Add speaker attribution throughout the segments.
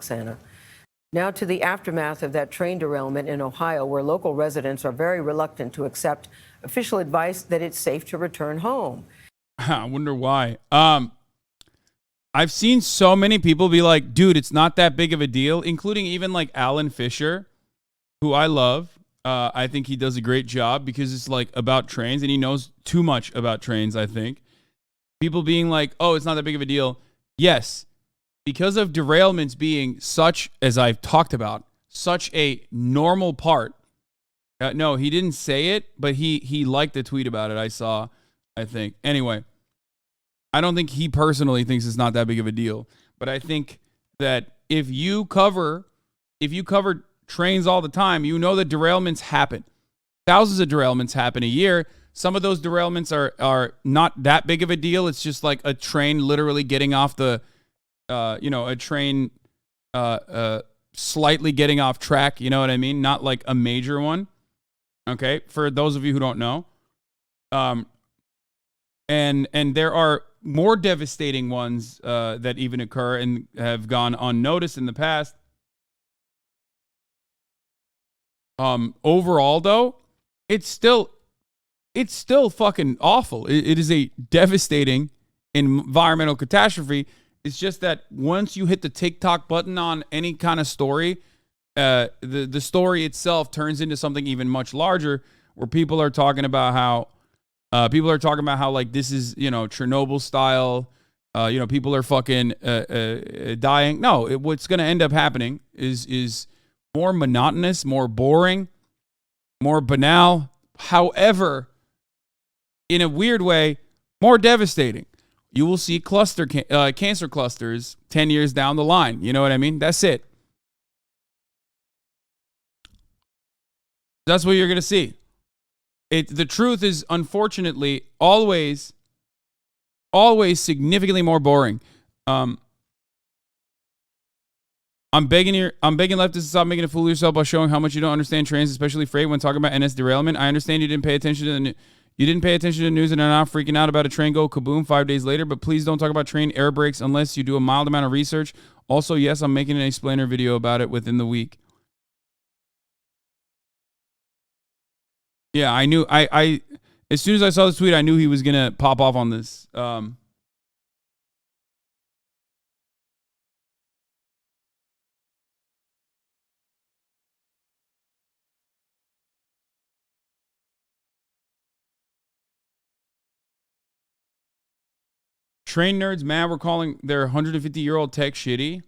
Speaker 1: Santa. Now to the aftermath of that train derailment in Ohio, where local residents are very reluctant to accept official advice that it's safe to return home.
Speaker 2: I wonder why. I've seen so many people be like, dude, it's not that big of a deal, including even like Alan Fisher, who I love. I think he does a great job because it's like about trains and he knows too much about trains, I think. People being like, oh, it's not that big of a deal. Yes, because of derailments being such, as I've talked about, such a normal part. No, he didn't say it, but he liked the tweet about it I saw, I think. Anyway, I don't think he personally thinks it's not that big of a deal. But I think that if you cover trains all the time, you know that derailments happen. Thousands of derailments happen a year. Some of those derailments are not that big of a deal. It's just like a train literally getting off the, a train slightly getting off track. You know what I mean? Not like a major one. Okay, for those of you who don't know. And there are more devastating ones that even occur and have gone unnoticed in the past. Overall, though, it's still fucking awful. It is a devastating environmental catastrophe. It's just that once you hit the TikTok button on any kind of story, the story itself turns into something even much larger, where people are talking about how like this is, Chernobyl style. People are fucking dying. No, what's going to end up happening is more monotonous, more boring, more banal. However, in a weird way, more devastating. You will see cancer clusters 10 years down the line. You know what I mean? That's it. That's what you're going to see. The truth is, unfortunately, always significantly more boring. I'm begging leftists to stop making a fool of yourself by showing how much you don't understand trains, especially freight, when talking about NS derailment. I understand you didn't pay attention to the news and are now freaking out about a train go kaboom 5 days later, but please don't talk about train air brakes unless you do a mild amount of research. Also, yes, I'm making an explainer video about it within the week. Yeah, I knew. I as soon as I saw this tweet, I knew he was gonna pop off on this. Train nerds mad we're calling their 150-year-old tech shitty.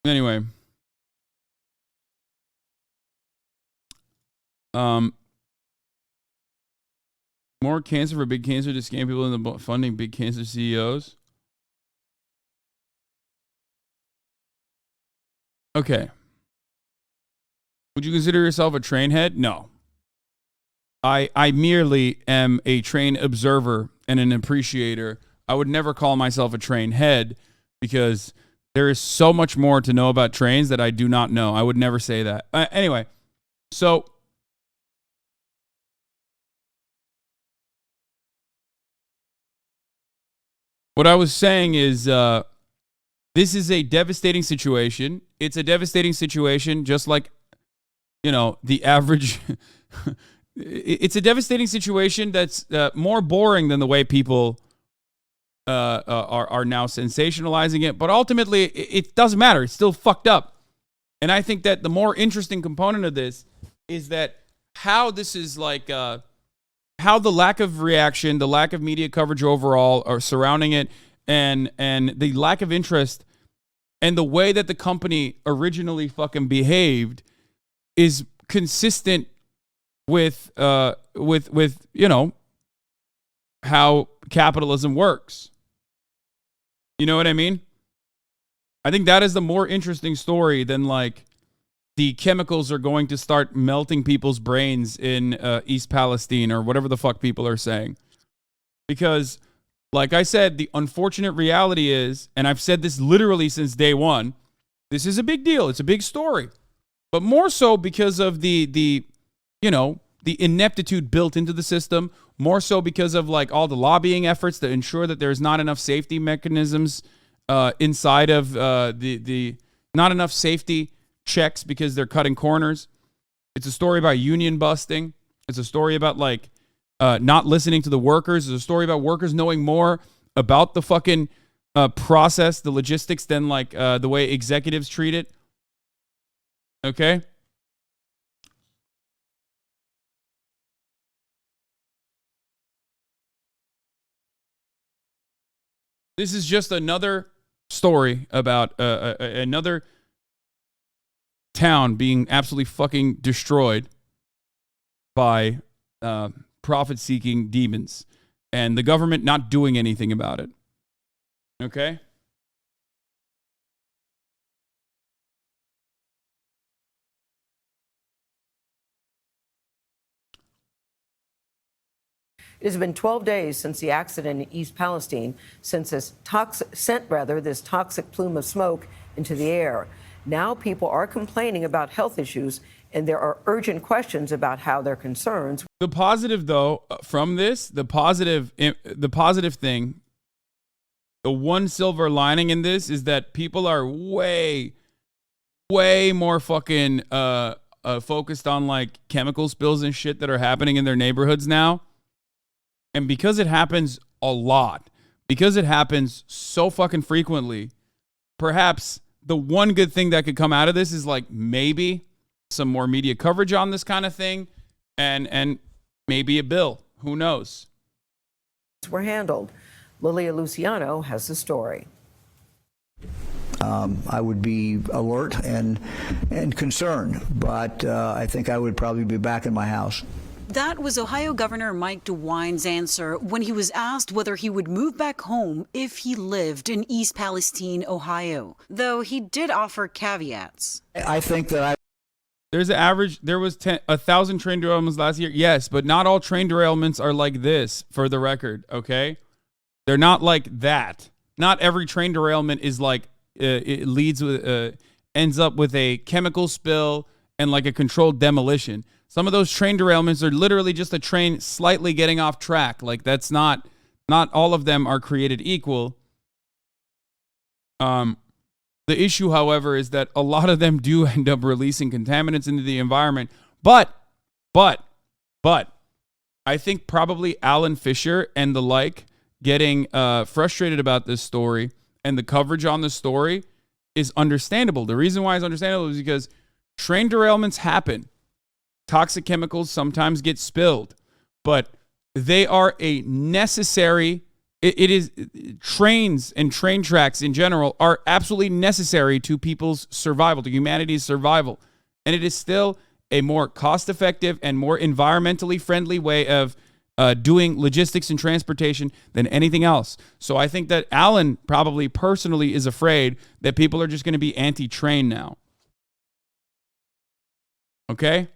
Speaker 2: Anyway. More cancer for big cancer to scam people into funding big cancer CEOs. Okay. Would you consider yourself a train head? No. I merely am a train observer and an appreciator. I would never call myself a train head because there is so much more to know about trains that I do not know. I would never say that. Anyway, so what I was saying is this is a devastating situation. It's a devastating situation just like, the average... It's a devastating situation that's more boring than the way people are now sensationalizing it. But ultimately, it doesn't matter. It's still fucked up. And I think that the more interesting component of this is that how this is like, how the lack of reaction, the lack of media coverage overall are surrounding it, and the lack of interest and the way that the company originally fucking behaved is consistent with how capitalism works. You know what I mean? I think that is the more interesting story than like the chemicals are going to start melting people's brains in East Palestine or whatever the fuck people are saying. Because like I said, the unfortunate reality is, and I've said this literally since day one, this is a big deal. It's a big story. But more so because of the the ineptitude built into the system, more so because of like all the lobbying efforts to ensure that there's not enough safety mechanisms inside of the not enough safety checks because they're cutting corners. It's a story about union busting. It's a story about like not listening to the workers. It's a story about workers knowing more about the fucking process, the logistics, than like the way executives treat it. Okay? This is just another story about another town being absolutely fucking destroyed by profit-seeking demons and the government not doing anything about it. Okay?
Speaker 1: It has been 12 days since the accident in East Palestine, since this toxic plume of smoke into the air. Now people are complaining about health issues, and there are urgent questions about how their concerns.
Speaker 2: The positive, though, from this, the positive thing, the one silver lining in this is that people are way more fucking focused on like chemical spills and shit that are happening in their neighborhoods now. And because it happens a lot, because it happens so fucking frequently, perhaps the one good thing that could come out of this is like maybe some more media coverage on this kind of thing and maybe a bill. Who knows?
Speaker 1: Were handled. Lilia Luciano has the story.
Speaker 3: I would be alert and concerned, but I think I would probably be back in my house.
Speaker 4: That was Ohio Governor Mike DeWine's answer when he was asked whether he would move back home if he lived in East Palestine, Ohio, though he did offer caveats.
Speaker 3: I think that
Speaker 2: there was 1,000 train derailments last year. Yes, but not all train derailments are like this, for the record, okay? They're not like that. Not every train derailment is like, it leads with, ends up with a chemical spill and like a controlled demolition. Some of those train derailments are literally just a train slightly getting off track. Like that's not all of them are created equal. The issue, however, is that a lot of them do end up releasing contaminants into the environment. But I think probably Alan Fisher and the like getting frustrated about this story and the coverage on the story is understandable. The reason why it's understandable is because train derailments happen. Toxic chemicals sometimes get spilled, but they are a necessary, it is, trains and train tracks in general are absolutely necessary to people's survival, to humanity's survival. And it is still a more cost-effective and more environmentally friendly way of doing logistics and transportation than anything else. So I think that Alan probably personally is afraid that people are just going to be anti-train now. Okay?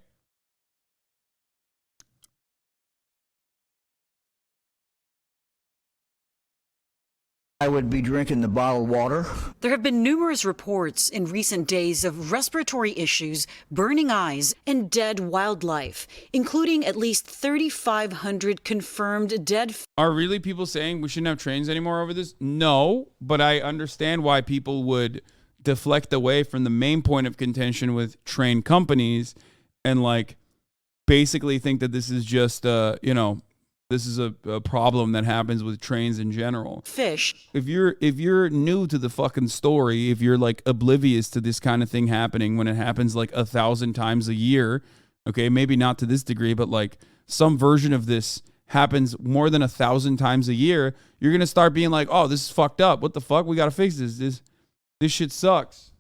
Speaker 3: I would be drinking the bottled water.
Speaker 4: There have been numerous reports in recent days of respiratory issues, burning eyes, and dead wildlife, including at least 3,500 confirmed dead.
Speaker 2: Are really people saying we shouldn't have trains anymore over this? No, but I understand why people would deflect away from the main point of contention with train companies and like basically think that this is just, this is a problem that happens with trains in general.
Speaker 4: Fish.
Speaker 2: If you're new to the fucking story, if you're like oblivious to this kind of thing happening when it happens like 1,000 times a year, okay, maybe not to this degree, but like some version of this happens more than 1,000 times a year, you're gonna start being like, oh, this is fucked up. What the fuck? We gotta fix this. This shit sucks.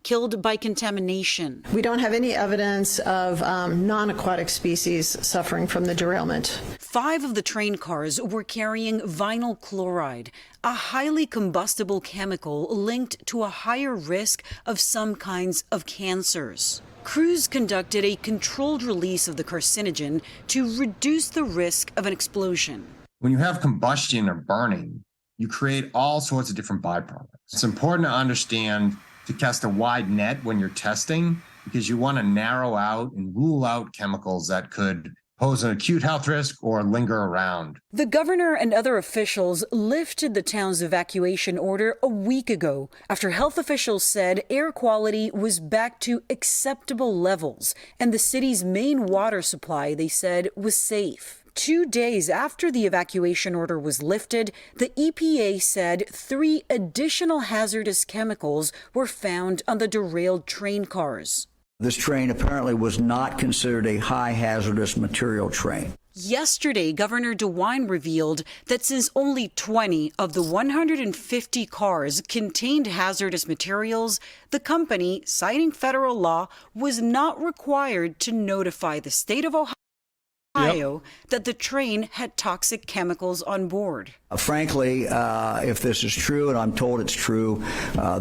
Speaker 4: Killed by contamination.
Speaker 5: We don't have any evidence of non-aquatic species suffering from the derailment.
Speaker 4: 5 of the train cars were carrying vinyl chloride, a highly combustible chemical linked to a higher risk of some kinds of cancers. Crews conducted a controlled release of the carcinogen to reduce the risk of an explosion.
Speaker 6: When you have combustion or burning, you create all sorts of different byproducts. It's important to understand to cast a wide net when you're testing, because you want to narrow out and rule out chemicals that could pose an acute health risk or linger around.
Speaker 4: The governor and other officials lifted the town's evacuation order a week ago after health officials said air quality was back to acceptable levels and the city's main water supply, they said, was safe. 2 days after the evacuation order was lifted, the EPA said 3 additional hazardous chemicals were found on the derailed train cars.
Speaker 3: This train apparently was not considered a high hazardous material train.
Speaker 4: Yesterday, Governor DeWine revealed that since only 20 of the 150 cars contained hazardous materials, the company, citing federal law, was not required to notify the state of Ohio that the train had toxic chemicals on board.
Speaker 3: Frankly, if this is true, and I'm told it's true,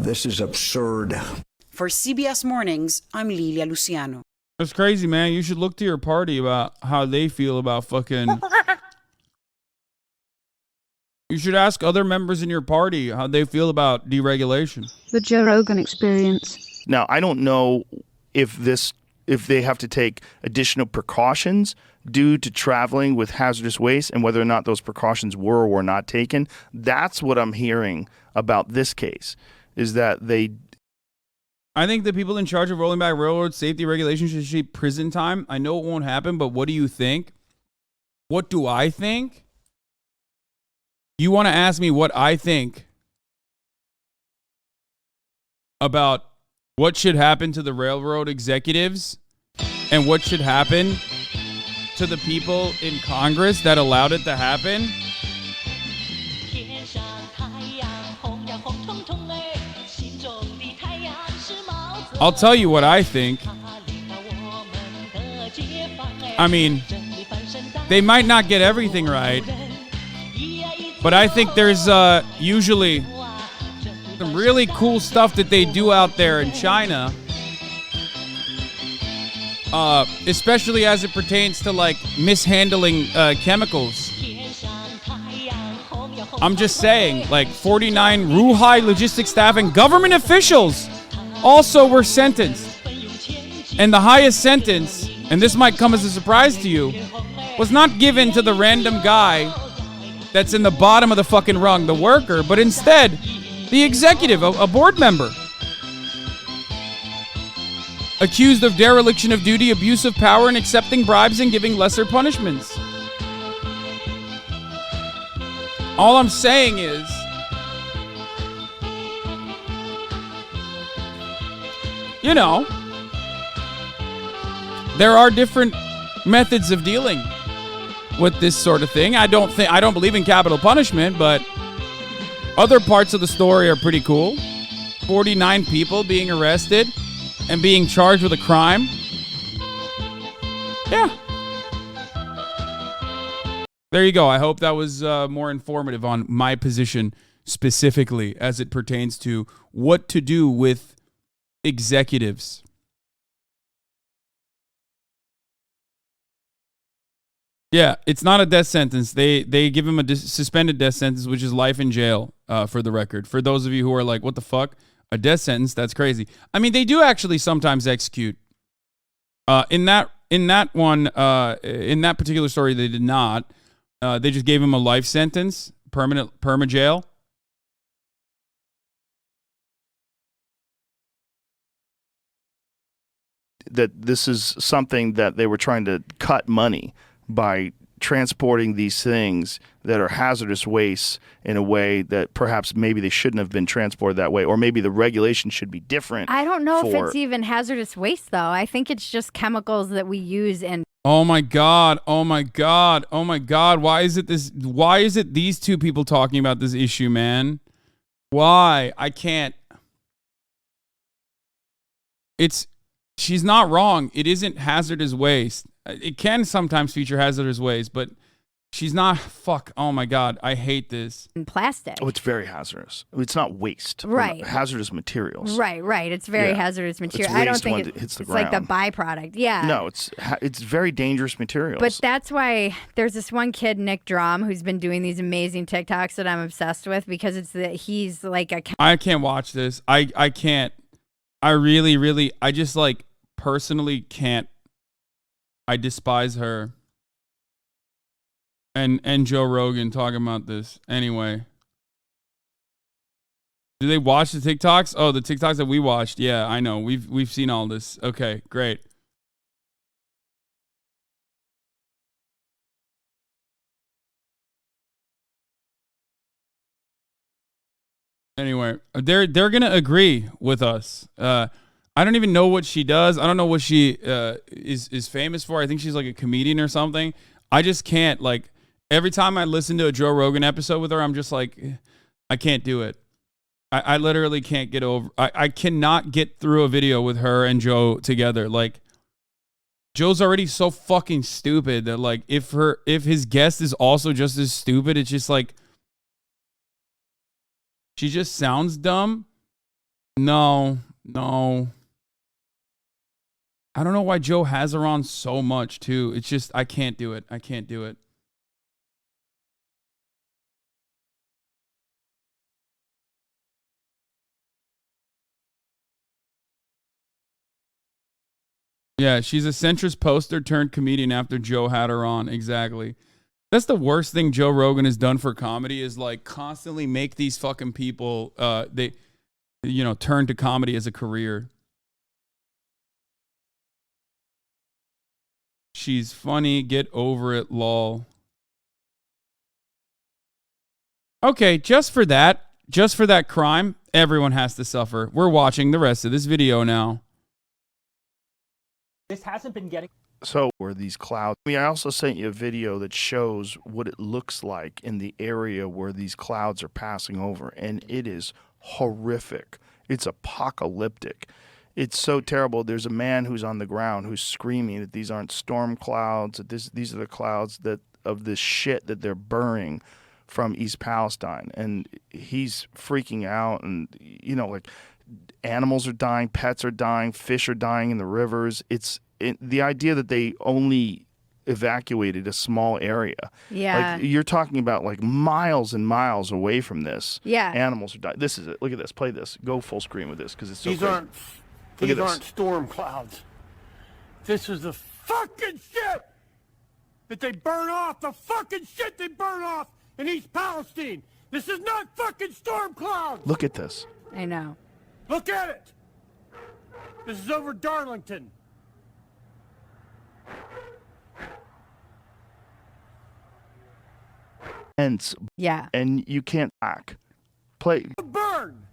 Speaker 3: this is absurd.
Speaker 4: For CBS Mornings, I'm Lilia Luciano.
Speaker 2: That's crazy, man. You should look to your party about how they feel about fucking... You should ask other members in your party how they feel about deregulation.
Speaker 7: The Joe Rogan experience.
Speaker 8: Now, I don't know if they have to take additional precautions due to traveling with hazardous waste and whether or not those precautions were or were not taken. That's what I'm hearing about this case, is that
Speaker 2: I think the people in charge of rolling back railroad safety regulations should see prison time. I know it won't happen, but what do you think? What do I think? You want to ask me what I think about what should happen to the railroad executives and what should happen to the people in Congress that allowed it to happen? I'll tell you what I think. I mean, they might not get everything right, but I think there's usually some really cool stuff that they do out there in China, especially as it pertains to like mishandling chemicals. I'm just saying, like 49 Ruhai logistics staff and government officials also were sentenced. And the highest sentence, and this might come as a surprise to you, was not given to the random guy that's in the bottom of the fucking rung, the worker, but instead the executive, a board member, accused of dereliction of duty, abuse of power, and accepting bribes and giving lesser punishments. All I'm saying is, you know, there are different methods of dealing with this sort of thing. I don't believe in capital punishment, but other parts of the story are pretty cool. 49 people being arrested and being charged with a crime. Yeah. There you go. I hope that was more informative on my position specifically as it pertains to what to do with executives. Yeah, it's not a death sentence. They give him a suspended death sentence, which is life in jail, for the record. For those of you who are like, what the fuck? A death sentence? That's crazy. I mean, they do actually sometimes execute. In that particular story, they did not. They just gave him a life sentence, perma jail.
Speaker 8: That this is something that they were trying to cut money by transporting these things that are hazardous wastes in a way that perhaps maybe they shouldn't have been transported that way, or maybe the regulation should be different.
Speaker 9: I don't know if it's even hazardous waste, though. I think it's just chemicals that we use in.
Speaker 2: Oh my God. Oh my God. Oh my God. Why is it these two people talking about this issue, man? Why? I can't. She's not wrong. It isn't hazardous waste. It can sometimes feature hazardous waste, but She's not. Fuck. Oh my God. I hate this.
Speaker 9: And plastic.
Speaker 8: Oh, it's very hazardous. It's not waste.
Speaker 9: Right.
Speaker 8: Hazardous materials.
Speaker 9: Right. It's very hazardous material. I don't think
Speaker 8: it hits the
Speaker 9: it's
Speaker 8: ground.
Speaker 9: like the byproduct. Yeah.
Speaker 8: No, it's very dangerous materials.
Speaker 9: But that's why there's this one kid, Nick Drum, who's been doing these amazing TikToks that I'm obsessed with because it's that he's like a.
Speaker 2: I can't watch this. I can't. I really, I just like personally can't. I despise her. And Joe Rogan talking about this. Anyway. Do they watch the TikToks? Oh, the TikToks that we watched. Yeah, I know. We've seen all this. Okay, great. Anyway, they're gonna agree with us. I don't even know what she does. I don't know what she is famous for. I think she's like a comedian or something. I just can't like. Every time I listen to a Joe Rogan episode with her, I'm just like, I can't do it. I literally can't get over. I cannot get through a video with her and Joe together. Like, Joe's already so fucking stupid that like if his guest is also just as stupid, it's just like she just sounds dumb. No. I don't know why Joe has her on so much too. It's just I can't do it. Yeah, she's a centrist poster turned comedian after Joe had her on. Exactly. That's the worst thing Joe Rogan has done for comedy is like constantly make these fucking people turn to comedy as a career. She's funny, get over it, lol. Okay, just for that crime, everyone has to suffer. We're watching the rest of this video now.
Speaker 10: This hasn't been getting.
Speaker 8: So were these clouds? I also sent you a video that shows what it looks like in the area where these clouds are passing over, and it is horrific. It's apocalyptic. It's so terrible. There's a man who's on the ground who's screaming that these aren't storm clouds, that these are the clouds of this shit that they're burning from East Palestine, and he's freaking out, and like animals are dying, pets are dying, fish are dying in the rivers. The idea that they only evacuated a small area.
Speaker 9: Yeah.
Speaker 8: Like you're talking about like miles and miles away from this.
Speaker 9: Yeah.
Speaker 8: Animals are dying. This is it. Look at this. Play this. Go full screen with this because it's so
Speaker 10: These aren't storm clouds. This is the fucking shit that they burn off. The fucking shit they burn off in East Palestine. This is not fucking storm clouds.
Speaker 8: Look at this.
Speaker 9: I know.
Speaker 10: Look at it. This is over Darlington.
Speaker 9: Yeah.
Speaker 8: And you can't hack. Burn.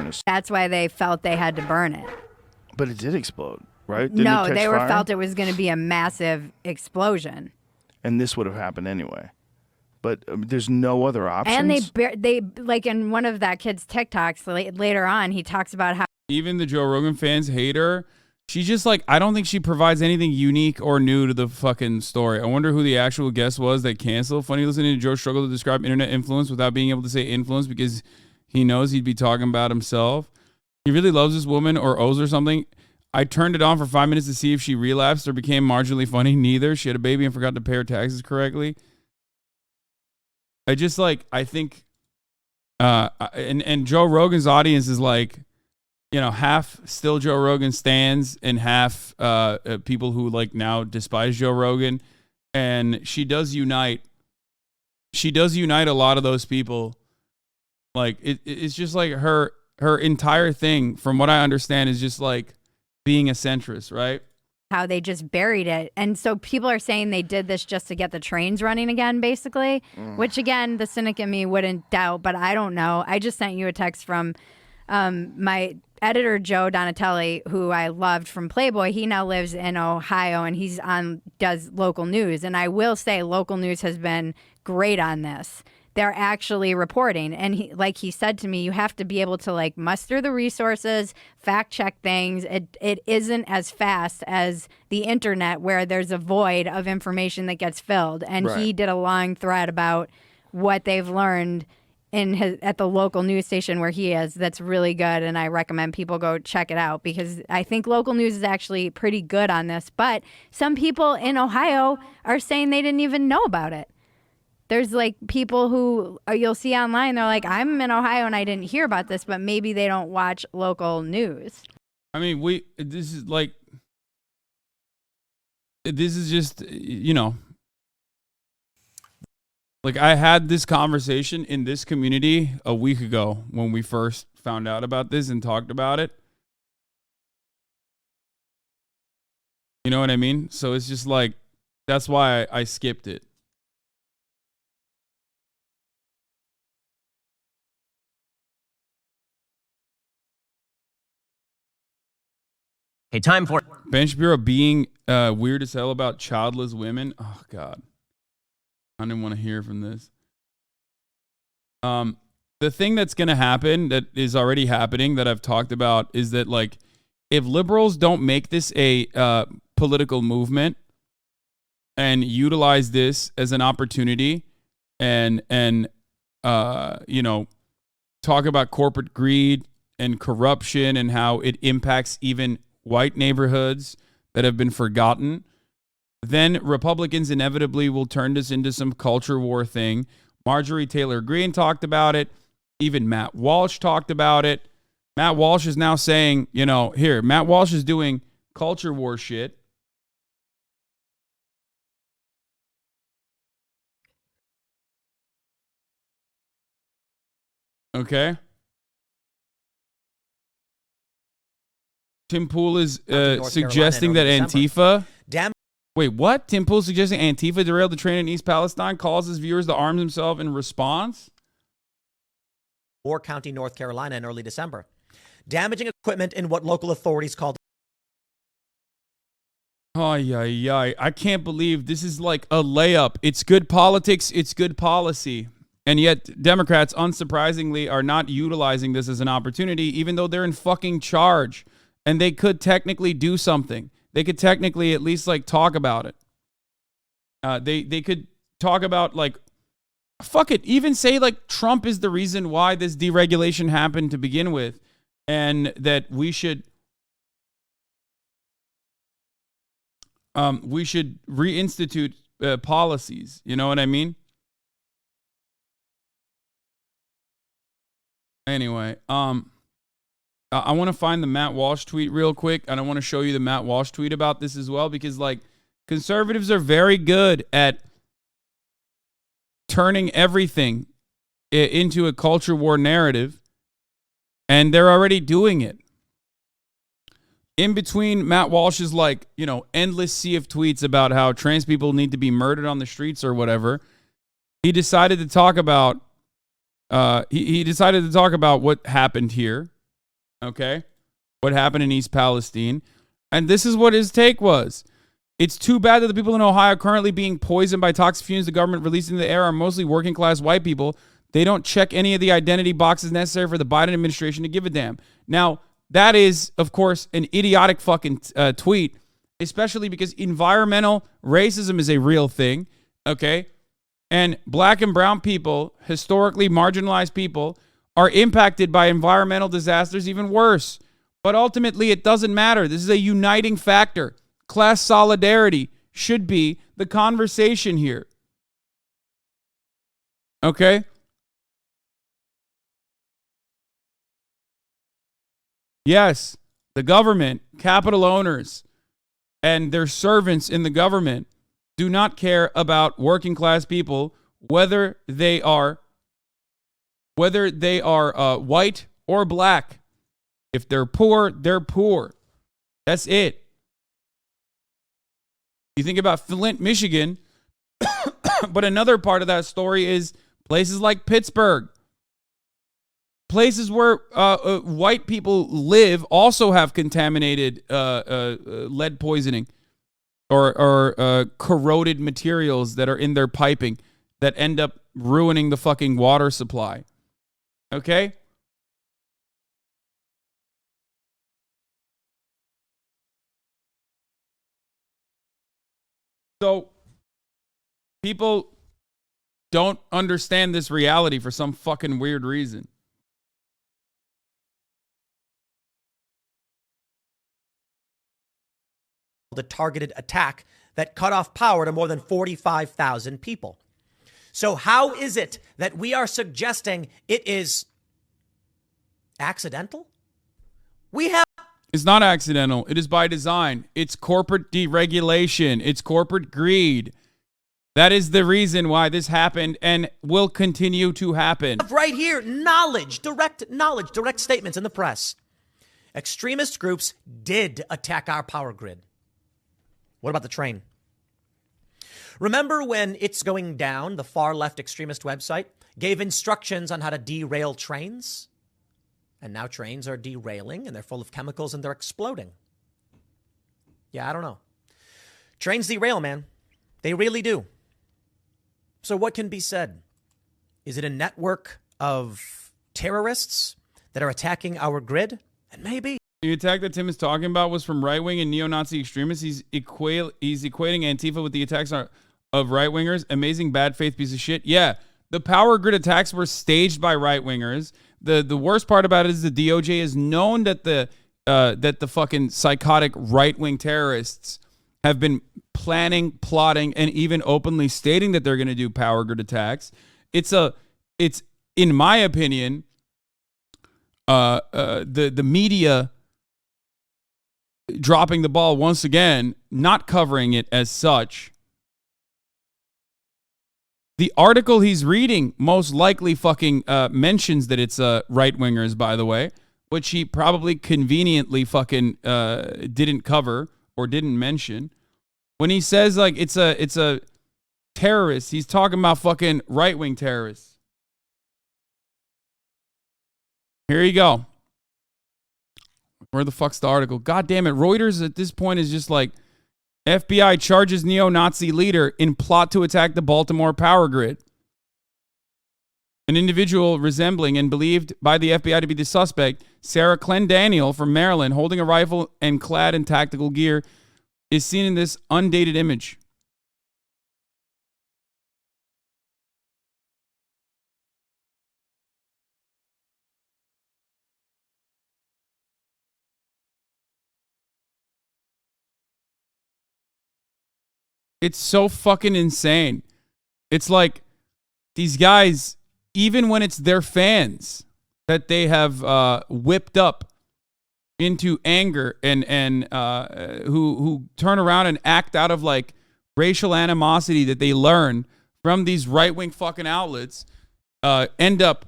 Speaker 8: Is,
Speaker 9: that's why they felt they had to burn it.
Speaker 8: But it did explode, right? Didn't
Speaker 9: no,
Speaker 8: it catch
Speaker 9: they
Speaker 8: fire?
Speaker 9: felt it was going to be a massive explosion.
Speaker 8: And this would have happened anyway. But there's no other options.
Speaker 9: And they like in one of that kid's TikToks later on, he talks about how
Speaker 2: even the Joe Rogan fans hate her. She's just like, I don't think she provides anything unique or new to the fucking story. I wonder who the actual guest was that canceled. Funny listening to Joe struggle to describe internet influence without being able to say influence because he knows he'd be talking about himself. He really loves this woman or owes her something. I turned it on for 5 minutes to see if she relapsed or became marginally funny. Neither. She had a baby and forgot to pay her taxes correctly. I just like, I think, and Joe Rogan's audience is like, half still Joe Rogan stans and half people who like now despise Joe Rogan. And she does unite a lot of those people. Like it's just like her entire thing, from what I understand, is just like being a centrist, right?
Speaker 9: how they just buried it. And so people are saying they did this just to get the trains running again, basically, which again, the cynic in me wouldn't doubt, but I don't know. I just sent you a text from my editor, Joe Donatelli, who I loved from Playboy. He now lives in Ohio and does local news. And I will say local news has been great on this. they're actually reporting. And he said to me, you have to be able to like muster the resources, fact check things. It isn't as fast as the internet where there's a void of information that gets filled. And he did a long thread about what they've learned at the local news station where he is. That's really good, and I recommend people go check it out because I think local news is actually pretty good on this. But some people in Ohio are saying they didn't even know about it. There's like people who you'll see online, they're like, I'm in Ohio and I didn't hear about this, but maybe they don't watch local news.
Speaker 2: I mean, this is just, you know, like I had this conversation in this community a week ago when we first found out about this and talked about it. You know what I mean? So it's just like, that's why I skipped it.
Speaker 11: Hey, time for
Speaker 2: Ben Shapiro being weird as hell about childless women. Oh, God. I didn't want to hear from this. The thing that's going to happen, that is already happening, that I've talked about, is that, like, if liberals don't make this a political movement and utilize this as an opportunity and you know, talk about corporate greed and corruption and how it impacts even white neighborhoods that have been forgotten, then Republicans inevitably will turn this into some culture war thing. Marjorie Taylor Greene talked about it. Even Matt Walsh talked about it. Matt Walsh is now saying, you know, here, Matt Walsh is doing culture war shit. Okay. Tim Pool is suggesting that Antifa... Wait, what? Tim Pool suggesting Antifa derailed the train in East Palestine, calls his viewers to arm themselves in response?
Speaker 11: Moore County, North Carolina in early December. Damaging equipment in what local authorities called...
Speaker 2: Oh, yeah. I can't believe this is like a layup. It's good politics. It's good policy. And yet Democrats, unsurprisingly, are not utilizing this as an opportunity, even though they're in fucking charge. And they could technically do something. They could technically at least like talk about it. They could talk about like, fuck it, even say like Trump is the reason why this deregulation happened to begin with, and that we should reinstitute policies. You know what I mean? Anyway, I want to find the Matt Walsh tweet real quick, and I want to show you the Matt Walsh tweet about this as well, because like conservatives are very good at turning everything into a culture war narrative, and they're already doing it. In between Matt Walsh's like, you know, endless sea of tweets about how trans people need to be murdered on the streets or whatever, he decided to talk about he decided to talk about what happened here. Okay, what happened in East Palestine. And this is what his take was. It's too bad that the people in Ohio currently being poisoned by toxic fumes the government released into the air are mostly working class white people. They don't check any of the identity boxes necessary for the Biden administration to give a damn. Now, that is, of course, an idiotic fucking tweet, especially because environmental racism is a real thing, okay? And black and brown people, historically marginalized people, are impacted by environmental disasters even worse. But ultimately, it doesn't matter. This is a uniting factor. Class solidarity should be the conversation here. Okay? Yes, the government, capital owners, and their servants in the government do not care about working class people, whether they are white or black. If they're poor, they're poor. That's it. You think about Flint, Michigan, but another part of that story is places like Pittsburgh. Places where white people live also have contaminated lead poisoning or corroded materials that are in their piping that end up ruining the fucking water supply. Okay? So people don't understand this reality for some fucking weird reason.
Speaker 11: The targeted attack that cut off power to more than 45,000 people. So how is it that we are suggesting it is accidental?
Speaker 2: It's not accidental. It is by design. It's corporate deregulation. It's corporate greed. That is the reason why this happened and will continue to happen.
Speaker 11: Right here, direct statements in the press. Extremist groups did attack our power grid. What about the train? Remember when It's Going Down, the far left extremist website, gave instructions on how to derail trains? And now trains are derailing and they're full of chemicals and they're exploding. Yeah, I don't know. Trains derail, man. They really do. So what can be said? Is it a network of terrorists that are attacking our grid? And maybe.
Speaker 2: The attack that Tim is talking about was from right-wing and neo-Nazi extremists. He's equating Antifa with the attacks of right-wingers. Amazing bad faith piece of shit. Yeah, the power grid attacks were staged by right-wingers. The worst part about it is the DOJ is known that the fucking psychotic right-wing terrorists have been planning, plotting, and even openly stating that they're going to do power grid attacks. It's in my opinion, the media dropping the ball once again, not covering it as such. The article he's reading most likely fucking mentions that it's right-wingers, by the way, which he probably conveniently fucking didn't cover or didn't mention. When he says like it's a terrorist, he's talking about fucking right-wing terrorists. Here you go. Where the fuck's the article? God damn it. Reuters at this point is just like, FBI charges neo-Nazi leader in plot to attack the Baltimore power grid. An individual resembling and believed by the FBI to be the suspect, Sarah Clendaniel from Maryland, holding a rifle and clad in tactical gear, is seen in this undated image. It's so fucking insane. It's like these guys, even when it's their fans that they have whipped up into anger and who turn around and act out of like racial animosity that they learn from these right-wing fucking outlets, end up,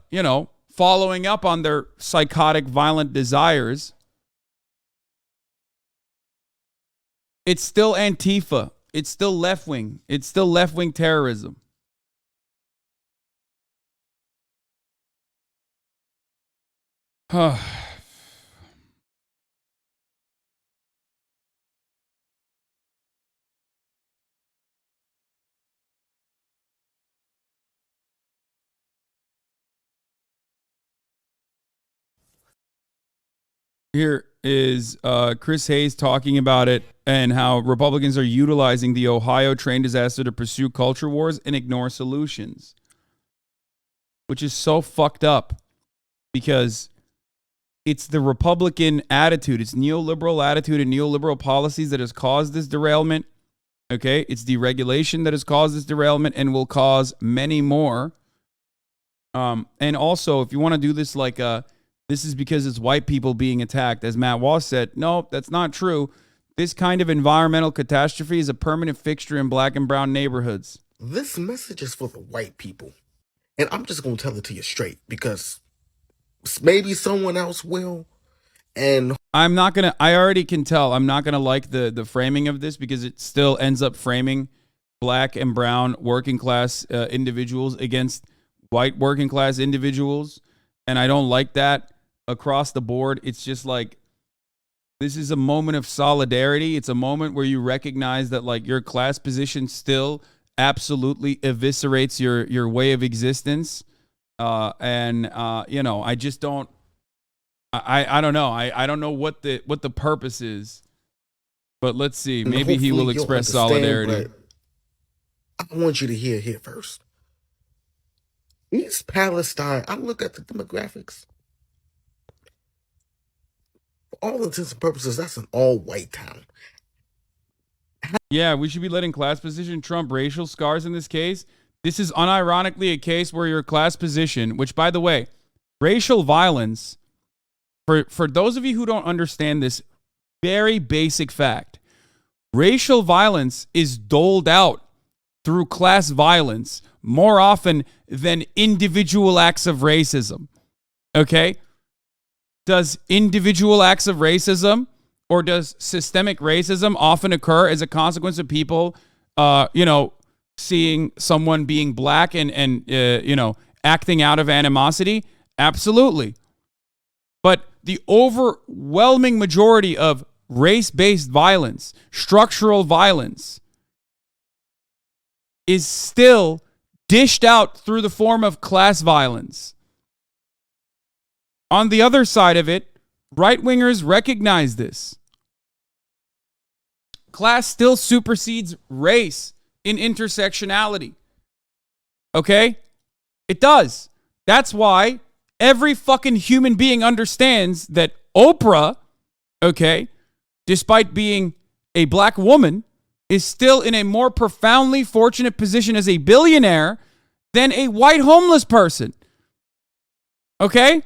Speaker 2: following up on their psychotic, violent desires. It's still Antifa. It's still left-wing. It's still left-wing terrorism. Here is Chris Hayes talking about it and how Republicans are utilizing the Ohio train disaster to pursue culture wars and ignore solutions, which is so fucked up because it's the Republican attitude. It's neoliberal attitude and neoliberal policies that has caused this derailment. Okay, it's deregulation that has caused this derailment and will cause many more. And also, if you want to do this like this is because it's white people being attacked, as Matt Walsh said, no, that's not true. This kind of environmental catastrophe is a permanent fixture in black and brown neighborhoods.
Speaker 12: This message is for the white people. And I'm just going to tell it to you straight because maybe someone else will. And
Speaker 2: I already can tell I'm not going to like the framing of this because it still ends up framing black and brown working class individuals against white working class individuals. And I don't like that across the board. It's just like, this is a moment of solidarity. It's a moment where you recognize that like your class position still absolutely eviscerates your way of existence. I just don't. I don't know. I don't know what the purpose is. But let's see. Maybe he will express solidarity.
Speaker 12: I want you to hear here first. East Palestine, I look at the demographics. For all intents and purposes, that's an all-white town.
Speaker 2: Yeah, we should be letting class position trump racial scars in this case. This is unironically a case where your class position, which, by the way, racial violence, for those of you who don't understand this very basic fact, racial violence is doled out through class violence more often than individual acts of racism. Okay? Does individual acts of racism or does systemic racism often occur as a consequence of people, seeing someone being black and acting out of animosity? Absolutely. But the overwhelming majority of race-based violence, structural violence, is still dished out through the form of class violence. On the other side of it, right-wingers recognize this. Class still supersedes race in intersectionality. Okay? It does. That's why every fucking human being understands that Oprah, okay, despite being a black woman, is still in a more profoundly fortunate position as a billionaire than a white homeless person. Okay?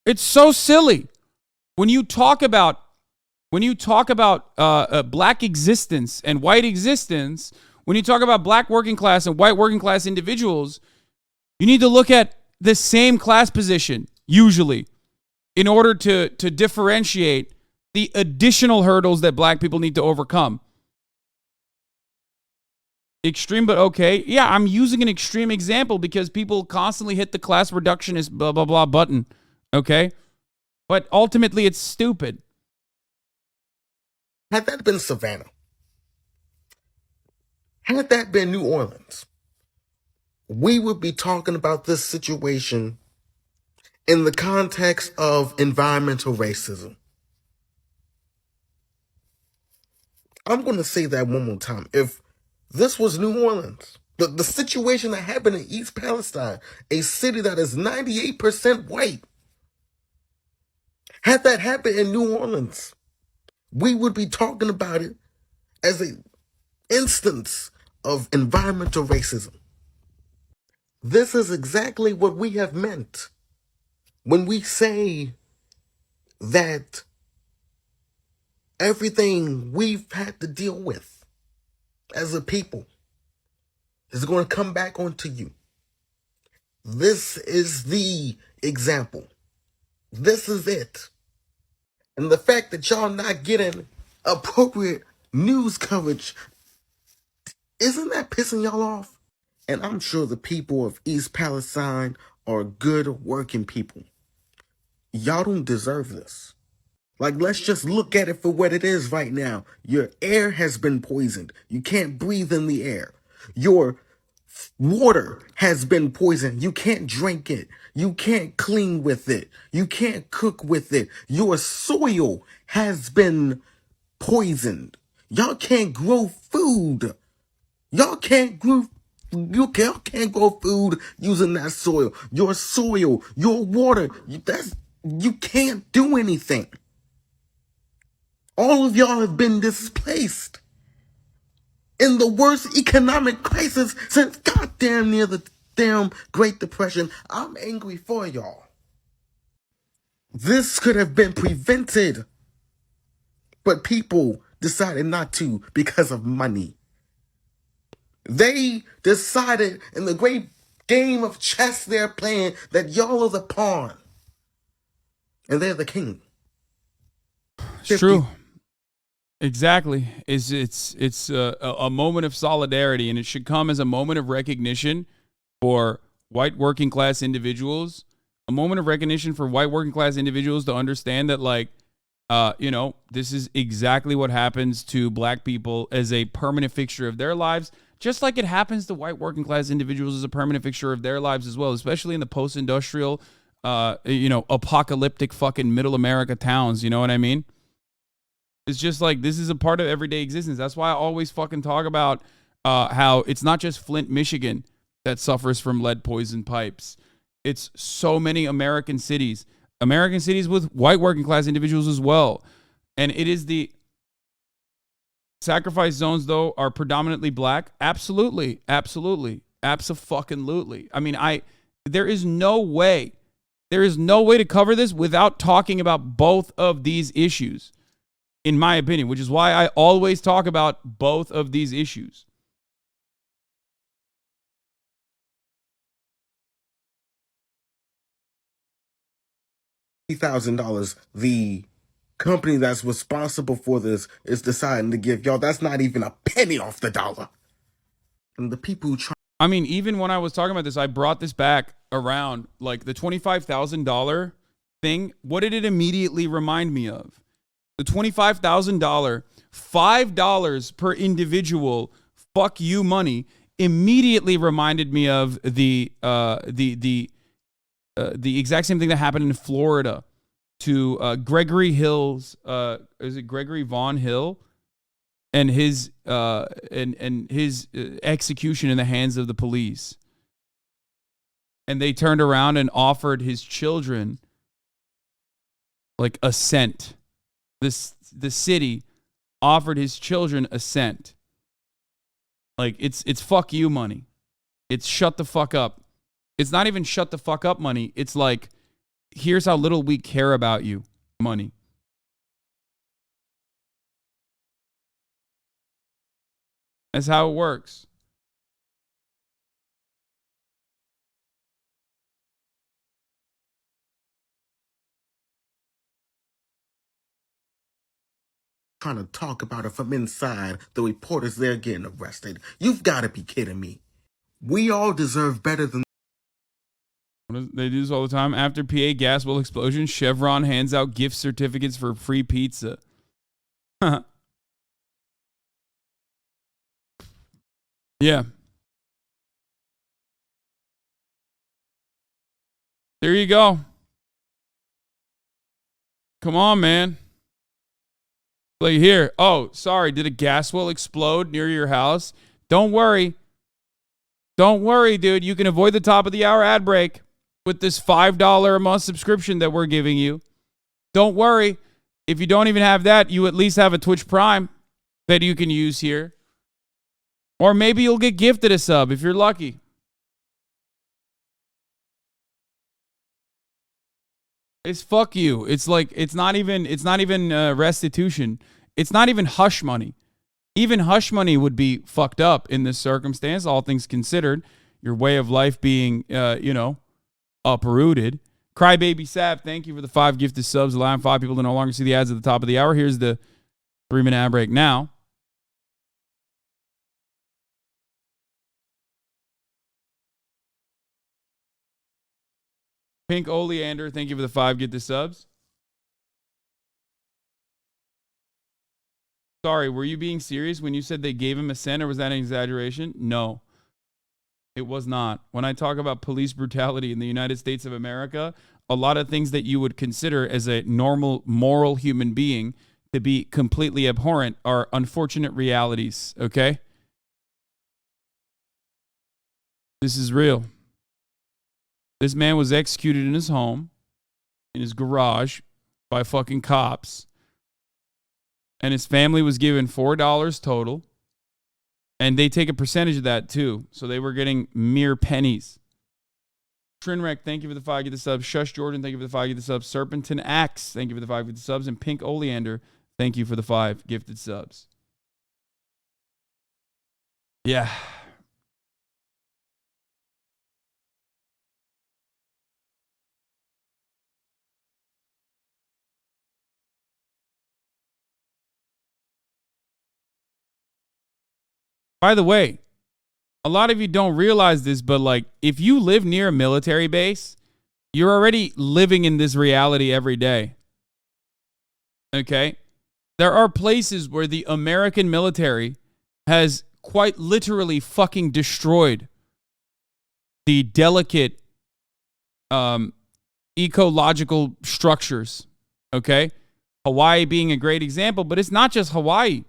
Speaker 2: It's so silly. When you talk about black existence and white existence, when you talk about black working class and white working class individuals, you need to look at the same class position, usually, in order to differentiate the additional hurdles that black people need to overcome. Extreme, but okay. Yeah, I'm using an extreme example because people constantly hit the class reductionist blah, blah, blah button. Okay? But ultimately, it's stupid.
Speaker 12: Had that been Savannah, had that been New Orleans, we would be talking about this situation in the context of environmental racism. I'm going to say that one more time. If this was New Orleans, the situation that happened in East Palestine, a city that is 98% white, had that happened in New Orleans, we would be talking about it as an instance of environmental racism. This is exactly what we have meant when we say that everything we've had to deal with as a people is going to come back onto you. This is the example. This is it. And the fact that y'all not getting appropriate news coverage, isn't that pissing y'all off? And I'm sure the people of East Palestine are good working people. Y'all don't deserve this. Like, let's just look at it for what it is right now. Your air has been poisoned. You can't breathe in the air. Your water has been poisoned. You can't drink it. You can't clean with it. You can't cook with it. Your soil has been poisoned. Y'all can't grow food. Y'all can't grow food using that soil. Your soil, your water, you can't do anything. All of y'all have been displaced in the worst economic crisis since goddamn near the damn Great Depression. I'm angry for y'all. This could have been prevented, but people decided not to because of money. They decided in the great game of chess they're playing that y'all are the pawn and they're the king.
Speaker 2: It's true. Exactly. It's a moment of solidarity, and it should come as a moment of recognition for white working class individuals. A moment of recognition for white working class individuals to understand that, like, This is exactly what happens to black people as a permanent fixture of their lives, just like it happens to white working class individuals as a permanent fixture of their lives as well, especially in the post-industrial, apocalyptic fucking middle America towns. You know what I mean? It's just like this is a part of everyday existence. That's why I always fucking talk about how it's not just Flint, Michigan that suffers from lead poison pipes. It's so many American cities with white working class individuals as well. And it is the sacrifice zones, though, are predominantly black. Absolutely. Abso-fucking-lutely. I mean, there is no way to cover this without talking about both of these issues, in my opinion, which is why I always talk about both of these issues.
Speaker 12: $50,000. The company that's responsible for this is deciding to give y'all. That's not even a penny off the dollar. And the people who try.
Speaker 2: I mean, even when I was talking about this, I brought this back around, like the $25,000 thing. What did it immediately remind me of? The $25,000, $5 per individual, fuck you money, immediately reminded me of the exact same thing that happened in Florida to Gregory Hill's, is it Gregory Vaughn Hill, and his execution in the hands of the police. And they turned around and offered his children like a cent. The city offered his children a cent. Like it's fuck you money. It's shut the fuck up. It's not even shut the fuck up money. It's like, here's how little we care about you money. That's how it works.
Speaker 12: Trying to talk about it from inside. The reporters there getting arrested. You've got to be kidding me. We all deserve better than.
Speaker 2: They do this all the time. After PA gas well explosion, Chevron hands out gift certificates for free pizza. Yeah. There you go. Come on, man. Like here. Oh, sorry. Did a gas well explode near your house? Don't worry. Don't worry, dude. You can avoid the top of the hour ad break with this $5 a month subscription that we're giving you. Don't worry. If you don't even have that, you at least have a Twitch Prime that you can use here. Or maybe you'll get gifted a sub if you're lucky. It's fuck you. It's like it's not even restitution. It's not even hush money. Even hush money would be fucked up in this circumstance, all things considered. Your way of life being uprooted. Crybaby Sap, thank you for the 5 gifted subs, allowing 5 people to no longer see the ads at the top of the hour. Here's the 3-minute ad break now. Pink Oleander, thank you for the 5 gifted subs. Sorry, were you being serious when you said they gave him a cent, or was that an exaggeration? No, it was not. When I talk about police brutality in the United States of America, a lot of things that you would consider as a normal, moral human being to be completely abhorrent are unfortunate realities, okay? This is real. This man was executed in his home, in his garage, by fucking cops. And his family was given $4 total. And they take a percentage of that too. So they were getting mere pennies. Trinrek, thank you for the 5 gifted subs. Shush Jordan, thank you for the 5 gifted subs. Serpentin Axe, thank you for the 5 gifted subs. And Pink Oleander, thank you for the 5 gifted subs. Yeah. By the way, a lot of you don't realize this, but like if you live near a military base, you're already living in this reality every day. Okay? There are places where the American military has quite literally fucking destroyed the delicate ecological structures. Okay? Hawaii being a great example, but it's not just Hawaii.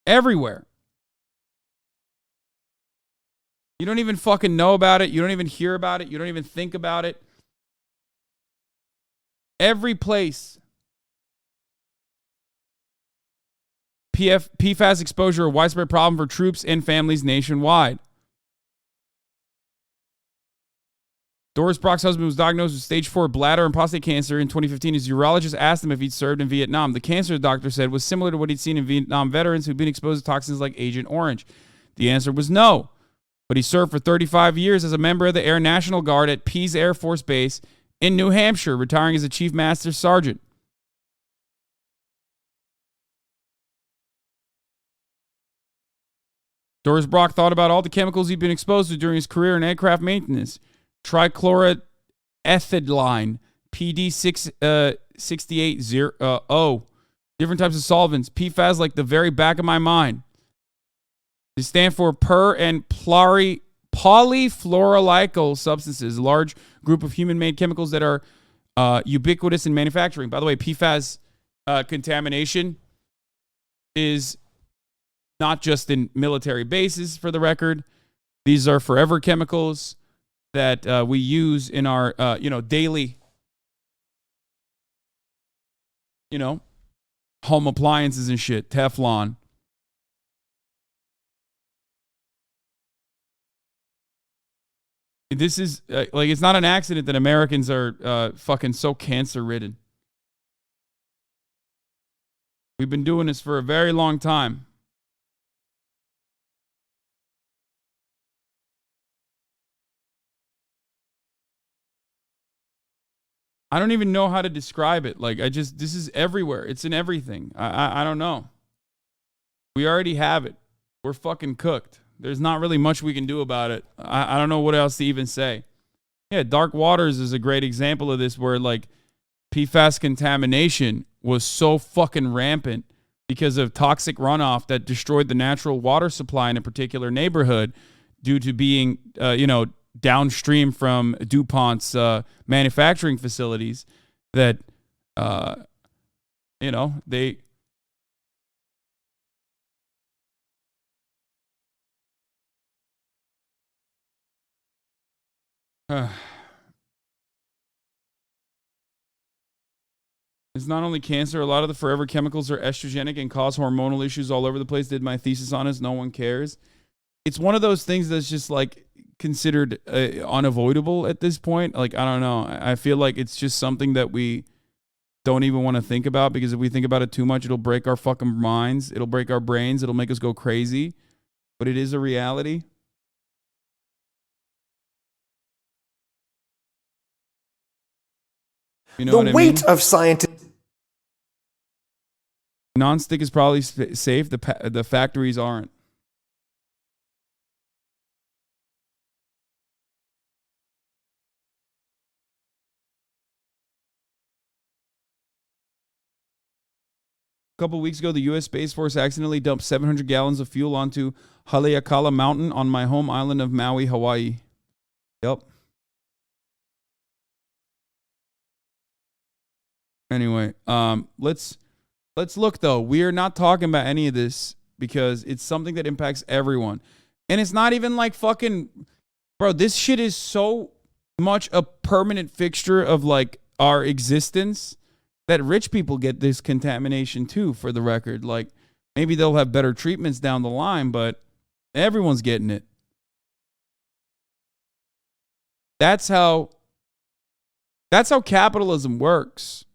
Speaker 2: Everywhere. You don't even fucking know about it. You don't even hear about it. You don't even think about it. Every place. PFAS exposure, a widespread problem for troops and families nationwide. Doris Brock's husband was diagnosed with stage 4 bladder and prostate cancer in 2015. His urologist asked him if he'd served in Vietnam. The cancer, doctor said, was similar to what he'd seen in Vietnam veterans who'd been exposed to toxins like Agent Orange. The answer was no. But he served for 35 years as a member of the Air National Guard at Pease Air Force Base in New Hampshire, retiring as a Chief Master Sergeant. Doris Brock thought about all the chemicals he'd been exposed to during his career in aircraft maintenance. Trichloroethylene, PD680, different types of solvents, PFAS like the very back of my mind. They stand for per and polyfluoroalkyl substances, a large group of human-made chemicals that are ubiquitous in manufacturing. By the way, PFAS contamination is not just in military bases, for the record. These are forever chemicals that we use in our, daily, home appliances and shit. Teflon. This is, it's not an accident that Americans are fucking so cancer-ridden. We've been doing this for a very long time. I don't even know how to describe it. This is everywhere. It's in everything. I don't know. We already have it. We're fucking cooked. There's not really much we can do about it. I don't know what else to even say. Yeah, Dark Waters is a great example of this where, PFAS contamination was so fucking rampant because of toxic runoff that destroyed the natural water supply in a particular neighborhood due to being, downstream from DuPont's manufacturing facilities that, they... It's not only cancer. A lot of the forever chemicals are estrogenic and cause hormonal issues all over the place. Did my thesis on it. No one cares. It's one of those things that's just considered unavoidable at this point. I don't know. I feel like it's just something that we don't even want to think about, because if we think about it too much, it'll break our fucking minds. It'll break our brains. It'll make us go crazy. But it is a reality. You know
Speaker 13: the weight of scientists.
Speaker 2: Non-stick is probably safe. The factories aren't. A couple weeks ago, the U.S. Space Force accidentally dumped 700 gallons of fuel onto Haleakala Mountain on my home island of Maui, Hawaii. Yep. Anyway, let's look, though. We are not talking about any of this because it's something that impacts everyone. And it's not even fucking... Bro, this shit is so much a permanent fixture of our existence that rich people get this contamination too, for the record. Maybe they'll have better treatments down the line, but everyone's getting it. That's how capitalism works.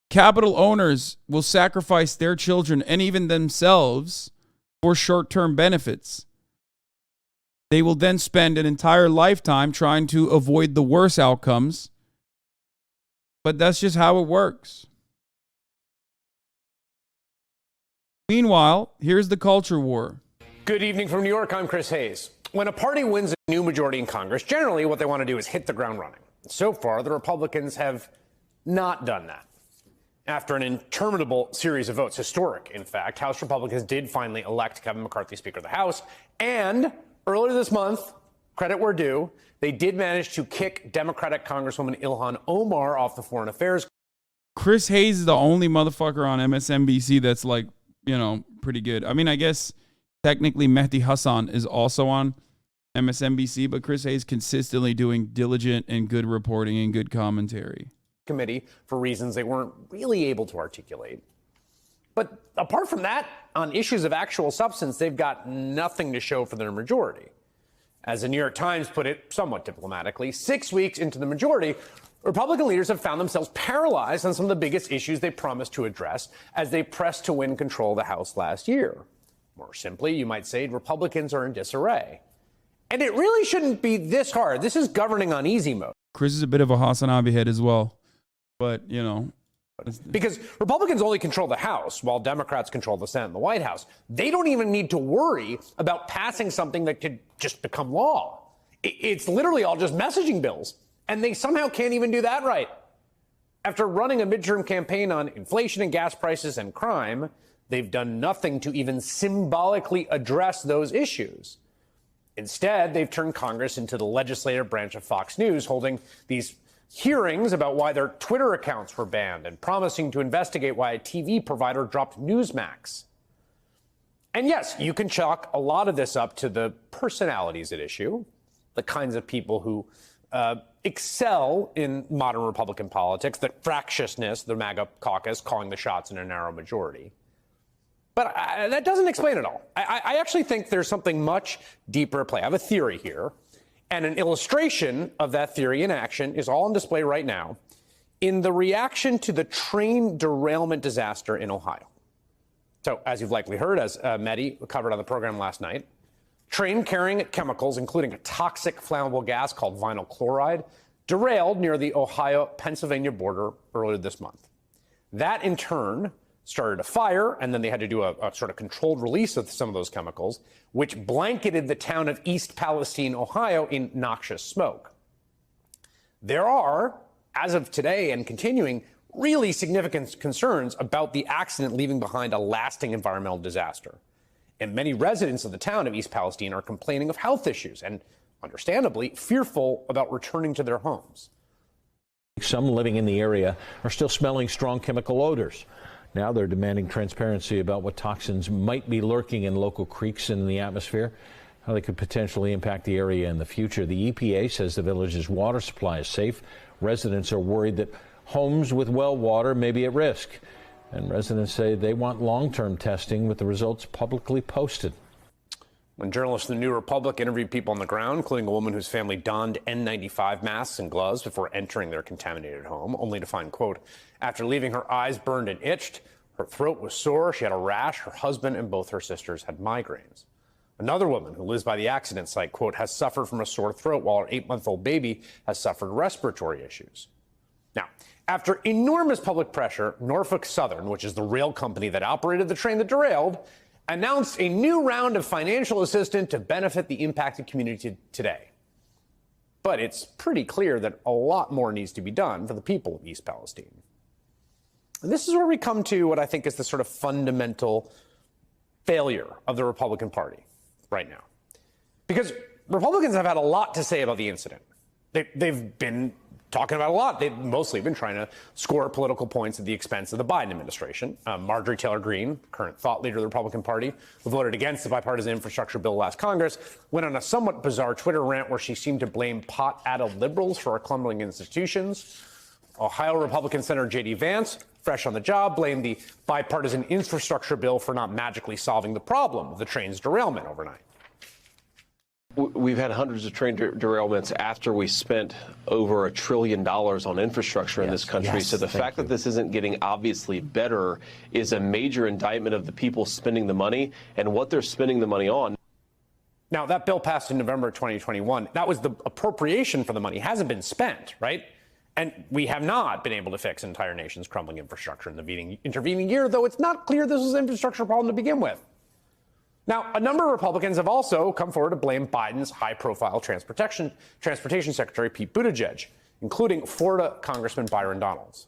Speaker 2: Capital owners will sacrifice their children and even themselves for short-term benefits. They will then spend an entire lifetime trying to avoid the worst outcomes. But that's just how it works. Meanwhile, here's the culture war.
Speaker 14: Good evening from New York. I'm Chris Hayes. When a party wins a new majority in Congress, generally what they want to do is hit the ground running. So far, the Republicans have not done that. After an interminable series of votes, historic, in fact, House Republicans did finally elect Kevin McCarthy Speaker of the House. And earlier this month, credit where due, they did manage to kick Democratic Congresswoman Ilhan Omar off the Foreign Affairs.
Speaker 2: Chris Hayes is the only motherfucker on MSNBC that's like, pretty good. I mean, I guess technically Mehdi Hassan is also on MSNBC, but Chris Hayes consistently doing diligent and good reporting and good commentary.
Speaker 14: Committee for reasons they weren't really able to articulate. But apart from that, on issues of actual substance, they've got nothing to show for their majority. As the New York Times put it somewhat diplomatically, 6 weeks into the majority, Republican leaders have found themselves paralyzed on some of the biggest issues they promised to address as they pressed to win control of the House last year. More simply, you might say Republicans are in disarray. And it really shouldn't be this hard. This is governing on easy mode.
Speaker 2: Chris is a bit of a Hasanabi head as well. But,
Speaker 14: because Republicans only control the House while Democrats control the Senate and the White House. They don't even need to worry about passing something that could just become law. It's literally all just messaging bills. And they somehow can't even do that right. After running a midterm campaign on inflation and gas prices and crime, they've done nothing to even symbolically address those issues. Instead, they've turned Congress into the legislative branch of Fox News, holding these hearings about why their Twitter accounts were banned and promising to investigate why a TV provider dropped Newsmax. And yes, you can chalk a lot of this up to the personalities at issue, the kinds of people who excel in modern Republican politics, the fractiousness, the MAGA caucus calling the shots in a narrow majority. But that doesn't explain it all. I actually think there's something much deeper at play. I have a theory here. And an illustration of that theory in action is all on display right now in the reaction to the train derailment disaster in Ohio. So, as you've likely heard, as Mehdi covered on the program last night, train carrying chemicals, including a toxic flammable gas called vinyl chloride, derailed near the Ohio-Pennsylvania border earlier this month. That, in turn, started a fire, and then they had to do a sort of controlled release of some of those chemicals, which blanketed the town of East Palestine, Ohio, in noxious smoke. There are, as of today and continuing, really significant concerns about the accident leaving behind a lasting environmental disaster. And many residents of the town of East Palestine are complaining of health issues and, understandably, fearful about returning to their homes.
Speaker 13: Some living in the area are still smelling strong chemical odors. Now they're demanding transparency about what toxins might be lurking in local creeks and in the atmosphere, how they could potentially impact the area in the future. The EPA says the village's water supply is safe. Residents are worried that homes with well water may be at risk. And residents say they want long-term testing with the results publicly posted.
Speaker 14: When journalists in the New Republic interviewed people on the ground, including a woman whose family donned N95 masks and gloves before entering their contaminated home, only to find, quote, after leaving her eyes burned and itched, her throat was sore, she had a rash, her husband and both her sisters had migraines. Another woman who lives by the accident site, quote, has suffered from a sore throat while her 8-month-old baby has suffered respiratory issues. Now, after enormous public pressure, Norfolk Southern, which is the rail company that operated the train that derailed, announced a new round of financial assistance to benefit the impacted community today. But it's pretty clear that a lot more needs to be done for the people of East Palestine. And this is where we come to what I think is the sort of fundamental failure of the Republican Party right now. Because Republicans have had a lot to say about the incident. They've been talking about a lot. They've mostly been trying to score political points at the expense of the Biden administration. Marjorie Taylor Greene, current thought leader of the Republican Party, who voted against the bipartisan infrastructure bill last Congress, went on a somewhat bizarre Twitter rant where she seemed to blame pot-addled liberals for our crumbling institutions. Ohio Republican Senator J.D. Vance, fresh on the job, blamed the bipartisan infrastructure bill for not magically solving the problem of the train's derailment overnight.
Speaker 15: We've had hundreds of train derailments after we spent over $1 trillion on infrastructure in this country. So the fact that this isn't getting obviously better is a major indictment of the people spending the money and what they're spending the money on.
Speaker 14: Now, that bill passed in November 2021. That was the appropriation for the money. It hasn't been spent, right? And we have not been able to fix an entire nation's crumbling infrastructure in the intervening year, though it's not clear this was an infrastructure problem to begin with. Now, a number of Republicans have also come forward to blame Biden's high-profile transportation secretary, Pete Buttigieg, including Florida Congressman Byron Donalds.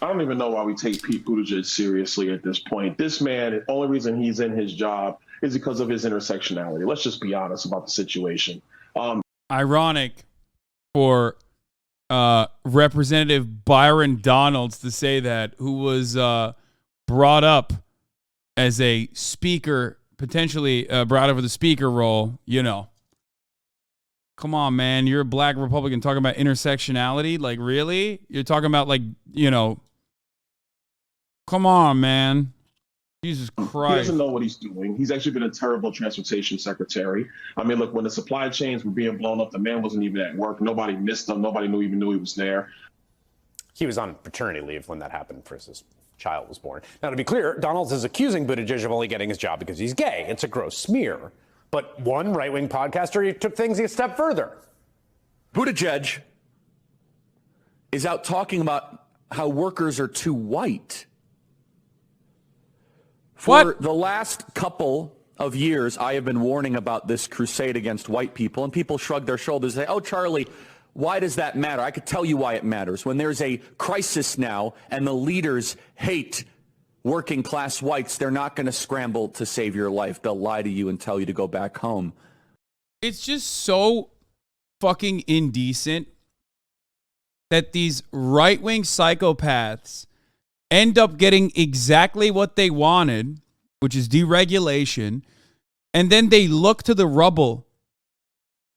Speaker 16: I don't even know why we take Pete Buttigieg seriously at this point. This man, the only reason he's in his job is because of his intersectionality. Let's just be honest about the situation.
Speaker 2: Ironic for Representative Byron Donalds to say that, who was brought up as a speaker, potentially brought up for the speaker role, you know. Come on, man. You're a black Republican talking about intersectionality? Like, really? You're talking about, like, you know, come on, man. Jesus Christ.
Speaker 16: He doesn't know what he's doing. He's actually been a terrible transportation secretary. I mean, look, when the supply chains were being blown up, the man wasn't even at work. Nobody missed him. Nobody even knew he was there.
Speaker 14: He was on paternity leave when that happened for his child was born. Now, to be clear, Donalds is accusing Buttigieg of only getting his job because he's gay. It's a gross smear. But one right-wing podcaster took things a step further.
Speaker 17: Buttigieg is out talking about how workers are too white. For the last couple of years, I have been warning about this crusade against white people, and people shrug their shoulders and say, oh, Charlie, why does that matter? I could tell you why it matters. When there's a crisis now and the leaders hate working class whites, they're not going to scramble to save your life. They'll lie to you and tell you to go back home.
Speaker 2: It's just so fucking indecent that these right-wing psychopaths end up getting exactly what they wanted, which is deregulation, and then they look to the rubble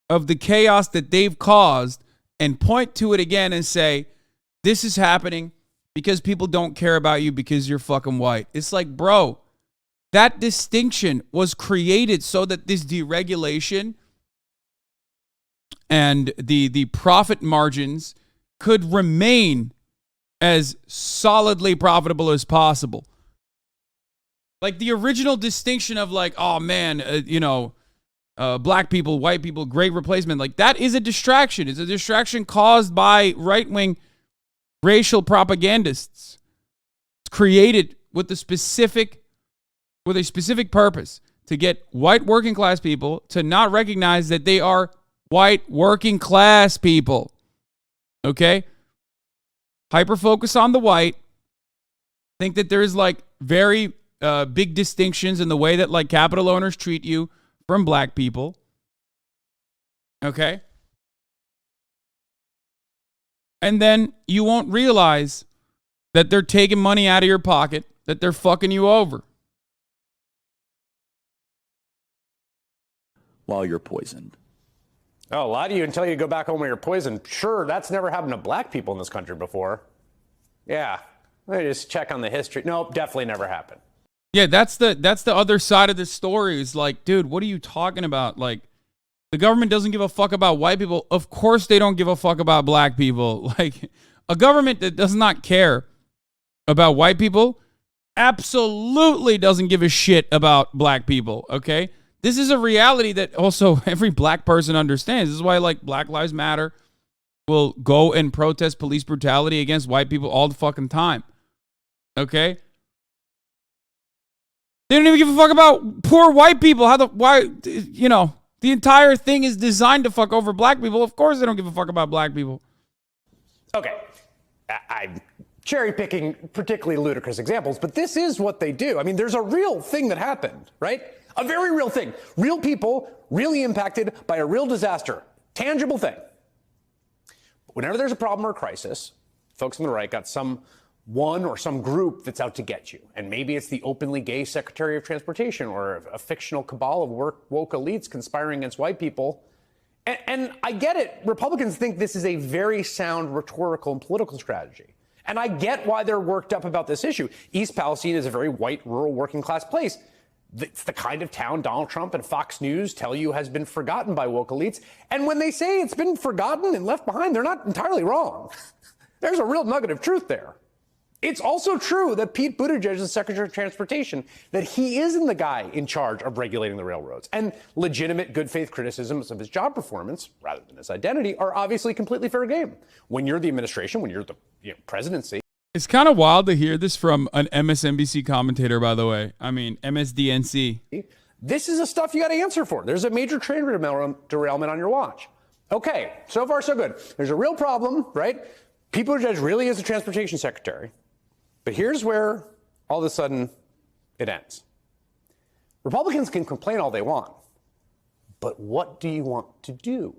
Speaker 2: of the chaos that they've caused and point to it again and say, this is happening because people don't care about you because you're fucking white. It's like, bro, that distinction was created so that this deregulation and the profit margins could remain as solidly profitable as possible. Like the original distinction of like, oh man, black people, white people, great replacement. Like that is a distraction. It's a distraction caused by right-wing racial propagandists. It's created with a specific purpose to get white working class people to not recognize that they are white working class people. Okay? Hyper focus on the white. Think that there's like very big distinctions in the way that like capital owners treat you from black people. Okay? And then you won't realize that they're taking money out of your pocket, that they're fucking you over.
Speaker 17: While you're poisoned.
Speaker 14: Oh, lie to you until you go back home when you're poisoned. Sure, that's never happened to black people in this country before. Yeah, let me just check on the history. Nope, definitely never happened.
Speaker 2: Yeah, that's the other side of the story. Is like, dude, what are you talking about? Like, the government doesn't give a fuck about white people. Of course they don't give a fuck about black people. Like, a government that does not care about white people absolutely doesn't give a shit about black people, okay? This is a reality that also every black person understands. This is why, like, Black Lives Matter will go and protest police brutality against white people all the fucking time, okay? They don't even give a fuck about poor white people. The entire thing is designed to fuck over black people. Of course they don't give a fuck about black people.
Speaker 14: Okay, I'm cherry picking particularly ludicrous examples, but this is what they do. I mean, there's a real thing that happened, right? A very real thing. Real people really impacted by a real disaster. Tangible thing. But whenever there's a problem or a crisis, folks on the right got someone or some group that's out to get you. And maybe it's the openly gay Secretary of Transportation or a fictional cabal of woke elites conspiring against white people. And I get it. Republicans think this is a very sound rhetorical and political strategy. And I get why they're worked up about this issue. East Palestine is a very white, rural, working class place. It's the kind of town Donald Trump and Fox News tell you has been forgotten by woke elites. And when they say it's been forgotten and left behind, they're not entirely wrong. There's a real nugget of truth there. It's also true that Pete Buttigieg is Secretary of Transportation, that he isn't the guy in charge of regulating the railroads. And legitimate good faith criticisms of his job performance, rather than his identity, are obviously completely fair game. When you're the administration, when you're the presidency.
Speaker 2: It's kind of wild to hear this from an MSNBC commentator, by the way. I mean, MSDNC.
Speaker 14: This is the stuff you got to answer for. There's a major train derailment on your watch. Okay, so far so good. There's a real problem, right? Pete Buttigieg really is the transportation secretary. But here's where all of a sudden it ends. Republicans can complain all they want, but what do you want to do?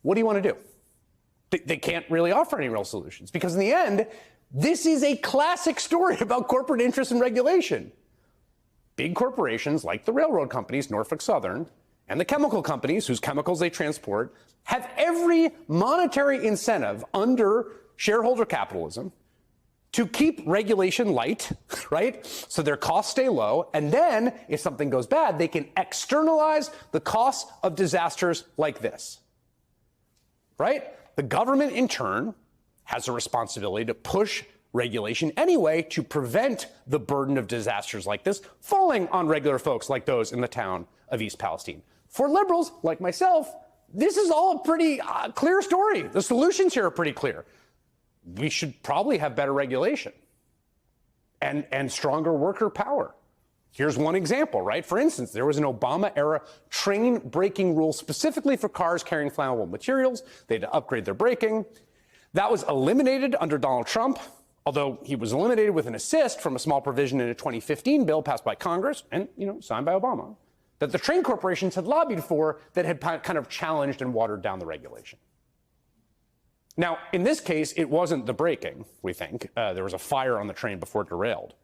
Speaker 14: What do you want to do? They can't really offer any real solutions because in the end, this is a classic story about corporate interest and regulation. Big corporations like the railroad companies, Norfolk Southern, and the chemical companies whose chemicals they transport have every monetary incentive under shareholder capitalism to keep regulation light, right? So their costs stay low. And then if something goes bad, they can externalize the costs of disasters like this, right? The government in turn has a responsibility to push regulation anyway to prevent the burden of disasters like this falling on regular folks like those in the town of East Palestine. For liberals like myself, this is all a pretty clear story. The solutions here are pretty clear. We should probably have better regulation and stronger worker power. Here's one example, right? For instance, there was an Obama-era train braking rule specifically for cars carrying flammable materials. They had to upgrade their braking. That was eliminated under Donald Trump, although he was eliminated with an assist from a small provision in a 2015 bill passed by Congress and, signed by Obama, that the train corporations had lobbied for that had kind of challenged and watered down the regulation. Now, in this case, it wasn't the braking, we think. There was a fire on the train before it derailed.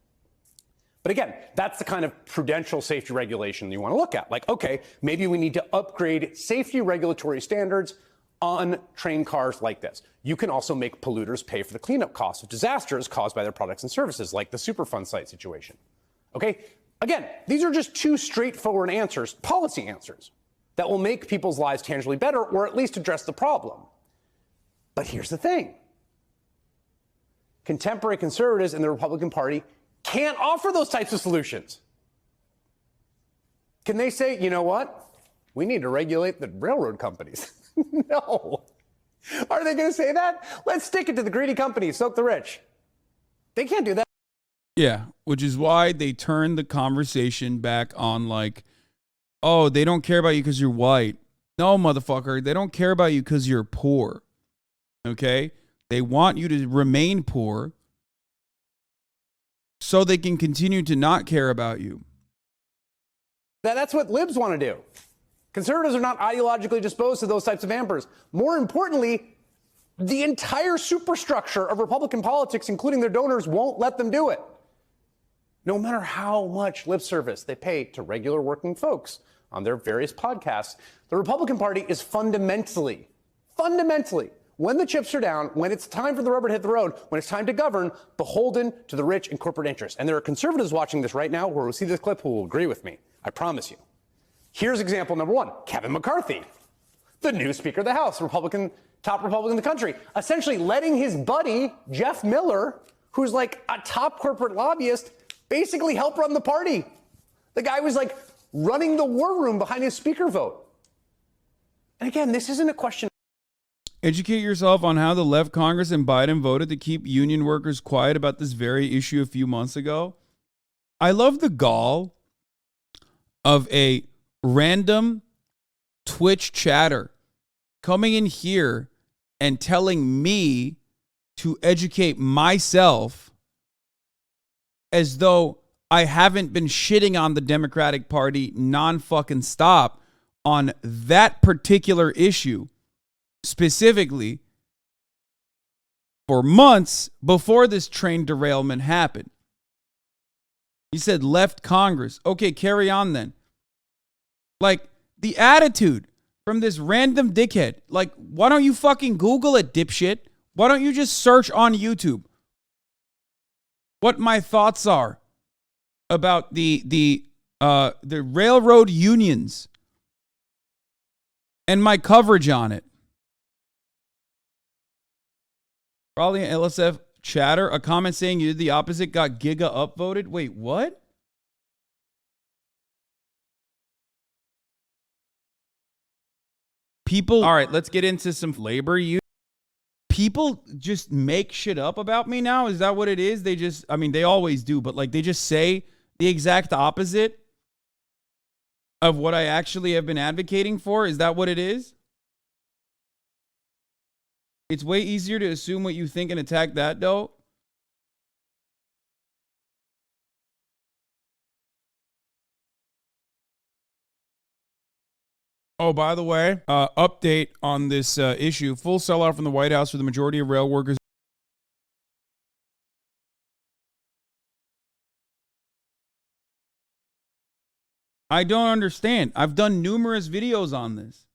Speaker 14: But again, that's the kind of prudential safety regulation you want to look at. Like, okay, maybe we need to upgrade safety regulatory standards on train cars like this. You can also make polluters pay for the cleanup costs of disasters caused by their products and services, like the Superfund site situation. Okay? Again, these are just two straightforward answers, policy answers, that will make people's lives tangibly better or at least address the problem. But here's the thing. Contemporary conservatives in the Republican Party can't offer those types of solutions. Can they say, you know what? We need to regulate the railroad companies. No. Are they going to say that? Let's stick it to the greedy companies, soak the rich. They can't do that.
Speaker 2: Yeah, which is why they turned the conversation back on like, oh, they don't care about you because you're white. No, motherfucker, they don't care about you because you're poor. Okay? They want you to remain poor so they can continue to not care about you.
Speaker 14: That's what libs want to do. Conservatives are not ideologically disposed to those types of ambers. More importantly, the entire superstructure of Republican politics, including their donors, won't let them do it. No matter how much lip service they pay to regular working folks on their various podcasts, the Republican Party is fundamentally, when the chips are down, when it's time for the rubber to hit the road, when it's time to govern, beholden to the rich and corporate interests. And there are conservatives watching this right now who will see this clip who will agree with me. I promise you. Here's example number one, Kevin McCarthy, the new Speaker of the House, top Republican in the country, essentially letting his buddy, Jeff Miller, who's like a top corporate lobbyist, basically help run the party. The guy was like running the war room behind his speaker vote. And again, this isn't a question.
Speaker 2: Educate yourself on how the left Congress and Biden voted to keep union workers quiet about this very issue a few months ago. I love the gall of a random Twitch chatter coming in here and telling me to educate myself as though I haven't been shitting on the Democratic Party non-fucking stop on that particular issue, specifically for months before this train derailment happened. He said left Congress. Okay, carry on then. Like, the attitude from this random dickhead. Like, why don't you fucking Google it, dipshit? Why don't you just search on YouTube what my thoughts are about the railroad unions and my coverage on it? Probably an LSF chatter. A comment saying you did the opposite got giga upvoted. Wait, what? People, all right, let's get into some labor use. People just make shit up about me now. Is that what it is? They just, I mean, they always do, but like they just say the exact opposite of what I actually have been advocating for. Is that what it is? It's way easier to assume what you think and attack that, though. Oh, by the way, update on this issue. Full sellout from the White House for the majority of rail workers. I don't understand. I've done numerous videos on this.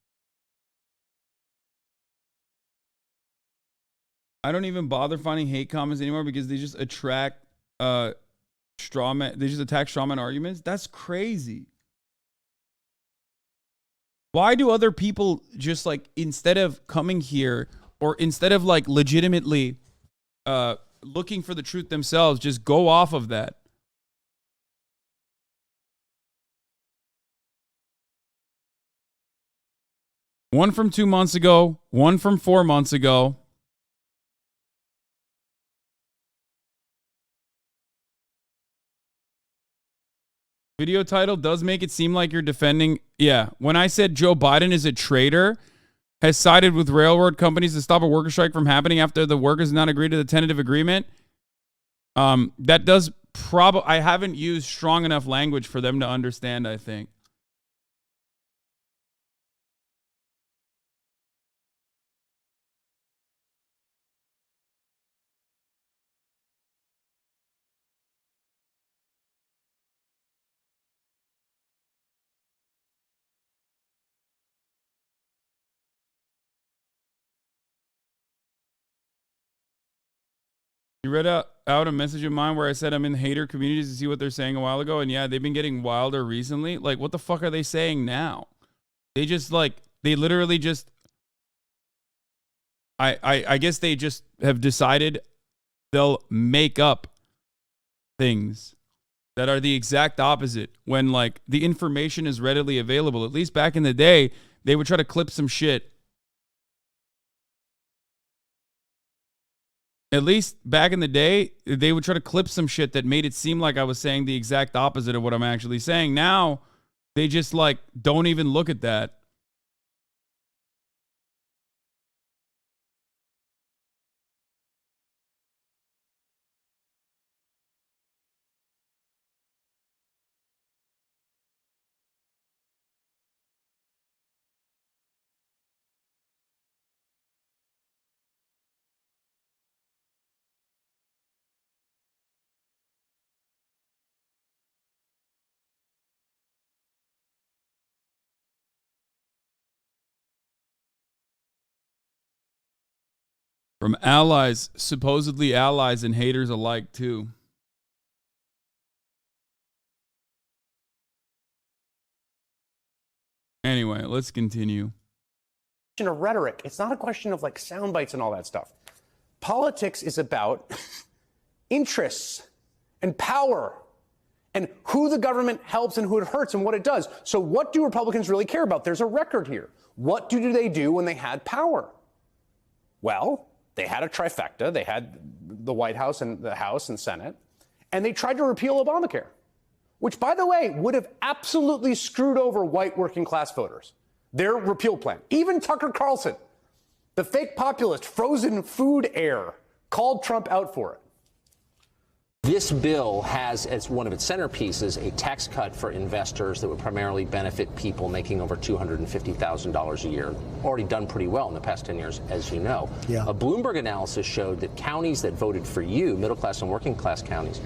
Speaker 2: I don't even bother finding hate comments anymore because they just attract strawman. They just attack strawman arguments. That's crazy. Why do other people just like, instead of coming here or instead of like legitimately looking for the truth themselves, just go off of that? One from 2 months ago, one from 4 months ago. Video title does make it seem like you're defending. Yeah, when I said Joe Biden is a traitor, has sided with railroad companies to stop a worker strike from happening after the workers not agreed to the tentative agreement. That does probably, I haven't used strong enough language for them to understand, I think. You read out a message of mine where I said I'm in hater communities to see what they're saying a while ago. And yeah, they've been getting wilder recently. Like, what the fuck are they saying now? They just like, they literally just, I guess they just have decided they'll make up things that are the exact opposite when like the information is readily available. At least back in the day, they would try to clip some shit. At least back in the day, they would try to clip some shit that made it seem like I was saying the exact opposite of what I'm actually saying. Now, they just like don't even look at that. From allies, supposedly allies and haters alike, too. Anyway, let's continue.
Speaker 14: Of rhetoric. It's not a question of like sound bites and all that stuff. Politics is about interests and power and who the government helps and who it hurts and what it does. So what do Republicans really care about? There's a record here. What do they do when they had power? Well, they had a trifecta. They had the White House and the House and Senate, and they tried to repeal Obamacare, which, by the way, would have absolutely screwed over white working class voters. Their repeal plan. Even Tucker Carlson, the fake populist, frozen food heir, called Trump out for it.
Speaker 18: This bill has as one of its centerpieces a tax cut for investors that would primarily benefit people making over $250,000 a year. Already done pretty well in the past 10 years, as you know.
Speaker 19: Yeah.
Speaker 18: A Bloomberg analysis showed that counties that voted for you, middle class and working class counties,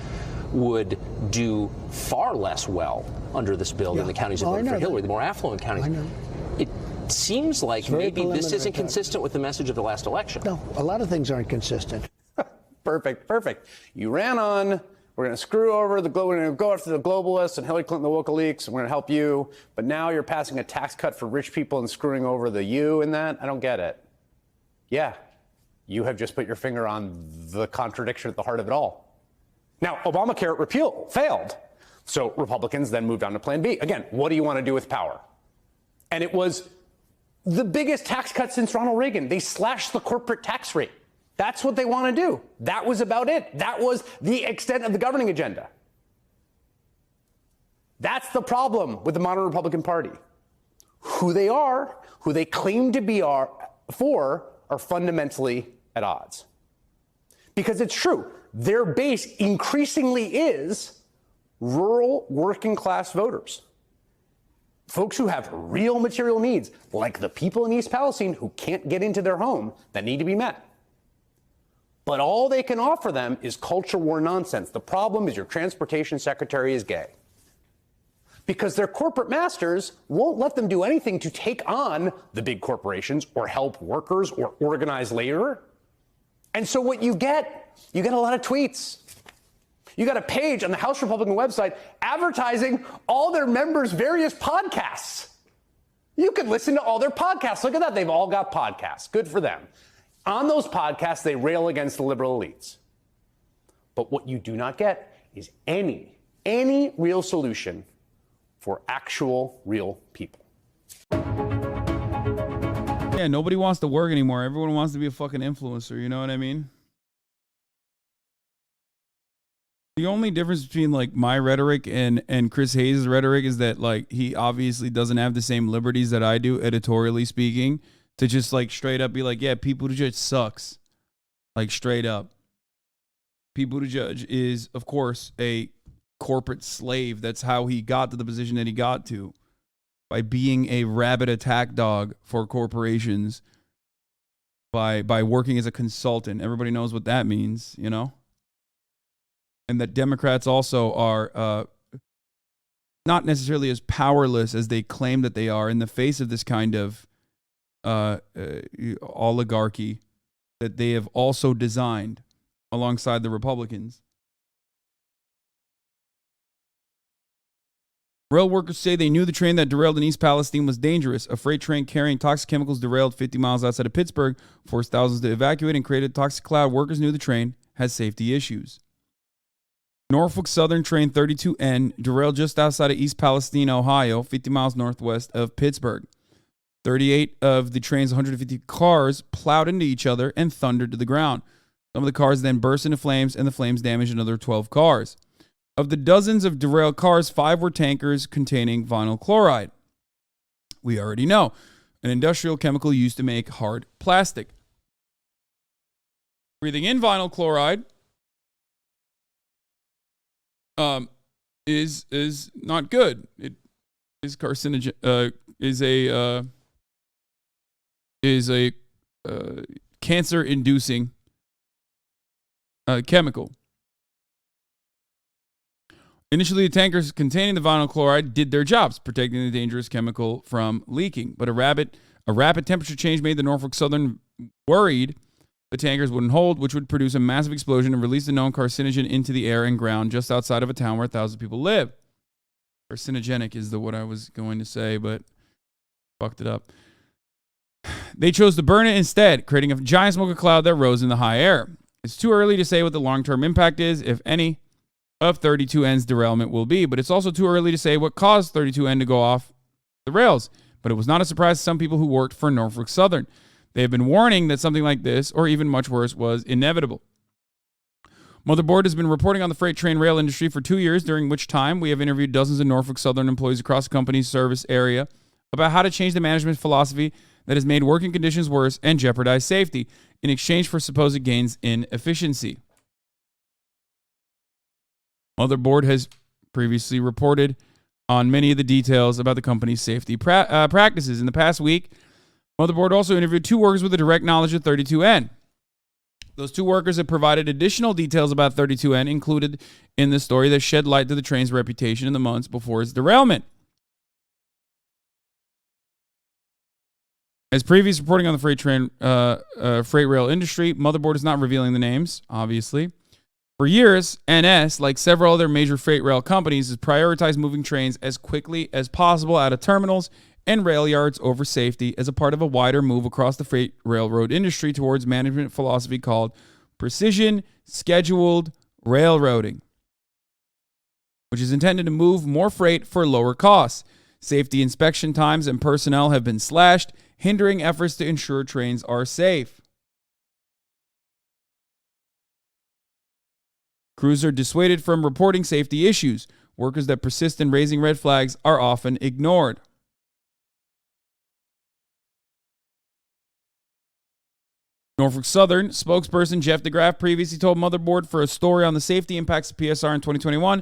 Speaker 18: would do far less well under this bill than the counties that voted for Hillary, the more affluent counties.
Speaker 19: I know.
Speaker 18: It seems like maybe this isn't consistent with the message of the last election.
Speaker 19: No, a lot of things aren't consistent.
Speaker 14: Perfect. You ran on, we're going to screw over the global, we're going to go after the globalists and Hillary Clinton, the WikiLeaks, and we're going to help you. But now you're passing a tax cut for rich people and screwing over the you in that? I don't get it. Yeah, you have just put your finger on the contradiction at the heart of it all. Now, Obamacare repeal failed. So Republicans then moved on to Plan B. Again, what do you want to do with power? And it was the biggest tax cut since Ronald Reagan. They slashed the corporate tax rate. That's what they want to do. That was about it. That was the extent of the governing agenda. That's the problem with the modern Republican Party. Who they are, who they claim to be for, are fundamentally at odds. Because it's true, their base increasingly is rural working class voters. Folks who have real material needs, like the people in East Palestine who can't get into their home that need to be met. But all they can offer them is culture war nonsense. The problem is your transportation secretary is gay. Because their corporate masters won't let them do anything to take on the big corporations or help workers or organize labor. And so what you get a lot of tweets. You got a page on the House Republican website advertising all their members' various podcasts. You can listen to all their podcasts. Look at that. They've all got podcasts. Good for them. On those podcasts, they rail against the liberal elites. But what you do not get is any real solution for actual real people.
Speaker 2: Yeah, nobody wants to work anymore. Everyone wants to be a fucking influencer. You know what I mean? The only difference between like my rhetoric and Chris Hayes' rhetoric is that like he obviously doesn't have the same liberties that I do, editorially speaking, to just like straight up be like, yeah, Pete Buttigieg sucks. Like straight up. Pete Buttigieg is, of course, a corporate slave. That's how he got to the position that he got to. By being a rabid attack dog for corporations. By working as a consultant. Everybody knows what that means, you know? And that Democrats also are not necessarily as powerless as they claim that they are in the face of this kind of oligarchy that they have also designed alongside the Republicans. Rail workers say they knew the train that derailed in East Palestine was dangerous. A freight train carrying toxic chemicals derailed 50 miles outside of Pittsburgh, forced thousands to evacuate, and created a toxic cloud. Workers knew the train has safety issues. Norfolk Southern Train 32N derailed just outside of East Palestine, Ohio, 50 miles northwest of Pittsburgh. 38 of the train's 150 cars plowed into each other and thundered to the ground. Some of the cars then burst into flames, and the flames damaged another 12 cars. Of the dozens of derailed cars, 5 were tankers containing vinyl chloride. We already know, an industrial chemical used to make hard plastic. Breathing in vinyl chloride is not good. It is carcinogen. Is a cancer-inducing chemical. Initially, the tankers containing the vinyl chloride did their jobs, protecting the dangerous chemical from leaking. But a rapid temperature change made the Norfolk Southern worried the tankers wouldn't hold, which would produce a massive explosion and release the known carcinogen into the air and ground just outside of a town where thousands of people live. Carcinogenic is what I was going to say, but fucked it up. They chose to burn it instead, creating a giant smoke cloud that rose in the high air. It's too early to say what the long-term impact is, if any, of 32N's derailment will be, but it's also too early to say what caused 32N to go off the rails. But it was not a surprise to some people who worked for Norfolk Southern. They have been warning that something like this, or even much worse, was inevitable. Motherboard has been reporting on the freight train rail industry for 2 years, during which time we have interviewed dozens of Norfolk Southern employees across the company's service area about how to change the management philosophy that has made working conditions worse and jeopardized safety in exchange for supposed gains in efficiency. Motherboard has previously reported on many of the details about the company's safety practices. In the past week, Motherboard also interviewed 2 workers with a direct knowledge of 32N. Those 2 workers have provided additional details about 32N included in the story that shed light to the train's reputation in the months before its derailment. As previous reporting on the freight rail industry, Motherboard is not revealing the names, obviously. For years, NS, like several other major freight rail companies, has prioritized moving trains as quickly as possible out of terminals and rail yards over safety as a part of a wider move across the freight railroad industry towards management philosophy called precision scheduled railroading, which is intended to move more freight for lower costs. Safety inspection times and personnel have been slashed, hindering efforts to ensure trains are safe. Crews are dissuaded from reporting safety issues. Workers that persist in raising red flags are often ignored. Norfolk Southern spokesperson Jeff DeGraff previously told Motherboard for a story on the safety impacts of PSR in 2021,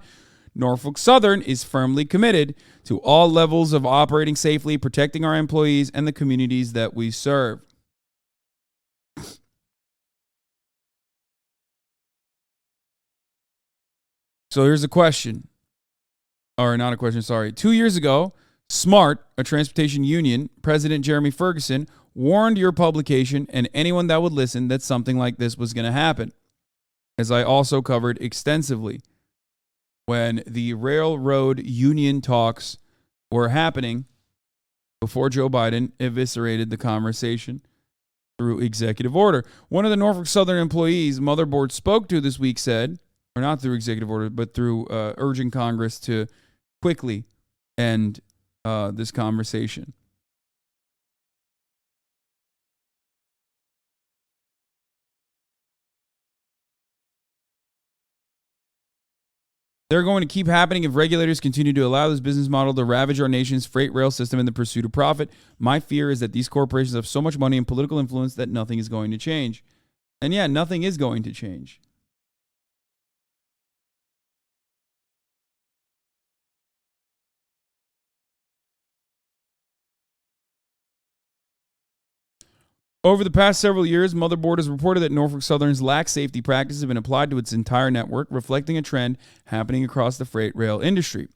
Speaker 2: Norfolk Southern is firmly committed to all levels of operating safely, protecting our employees and the communities that we serve. So here's a question. Or not a question, sorry. 2 years ago, SMART, a transportation union, President Jeremy Ferguson, warned your publication and anyone that would listen that something like this was going to happen, as I also covered extensively when the railroad union talks were happening before Joe Biden eviscerated the conversation through executive order. One of the Norfolk Southern employees Motherboard spoke to this week said, or not through executive order, but through urging Congress to quickly end this conversation. They're going to keep happening if regulators continue to allow this business model to ravage our nation's freight rail system in the pursuit of profit. My fear is that these corporations have so much money and political influence that nothing is going to change. And yeah, nothing is going to change. Over the past several years, Motherboard has reported that Norfolk Southern's lax safety practices have been applied to its entire network, reflecting a trend happening across the freight rail industry.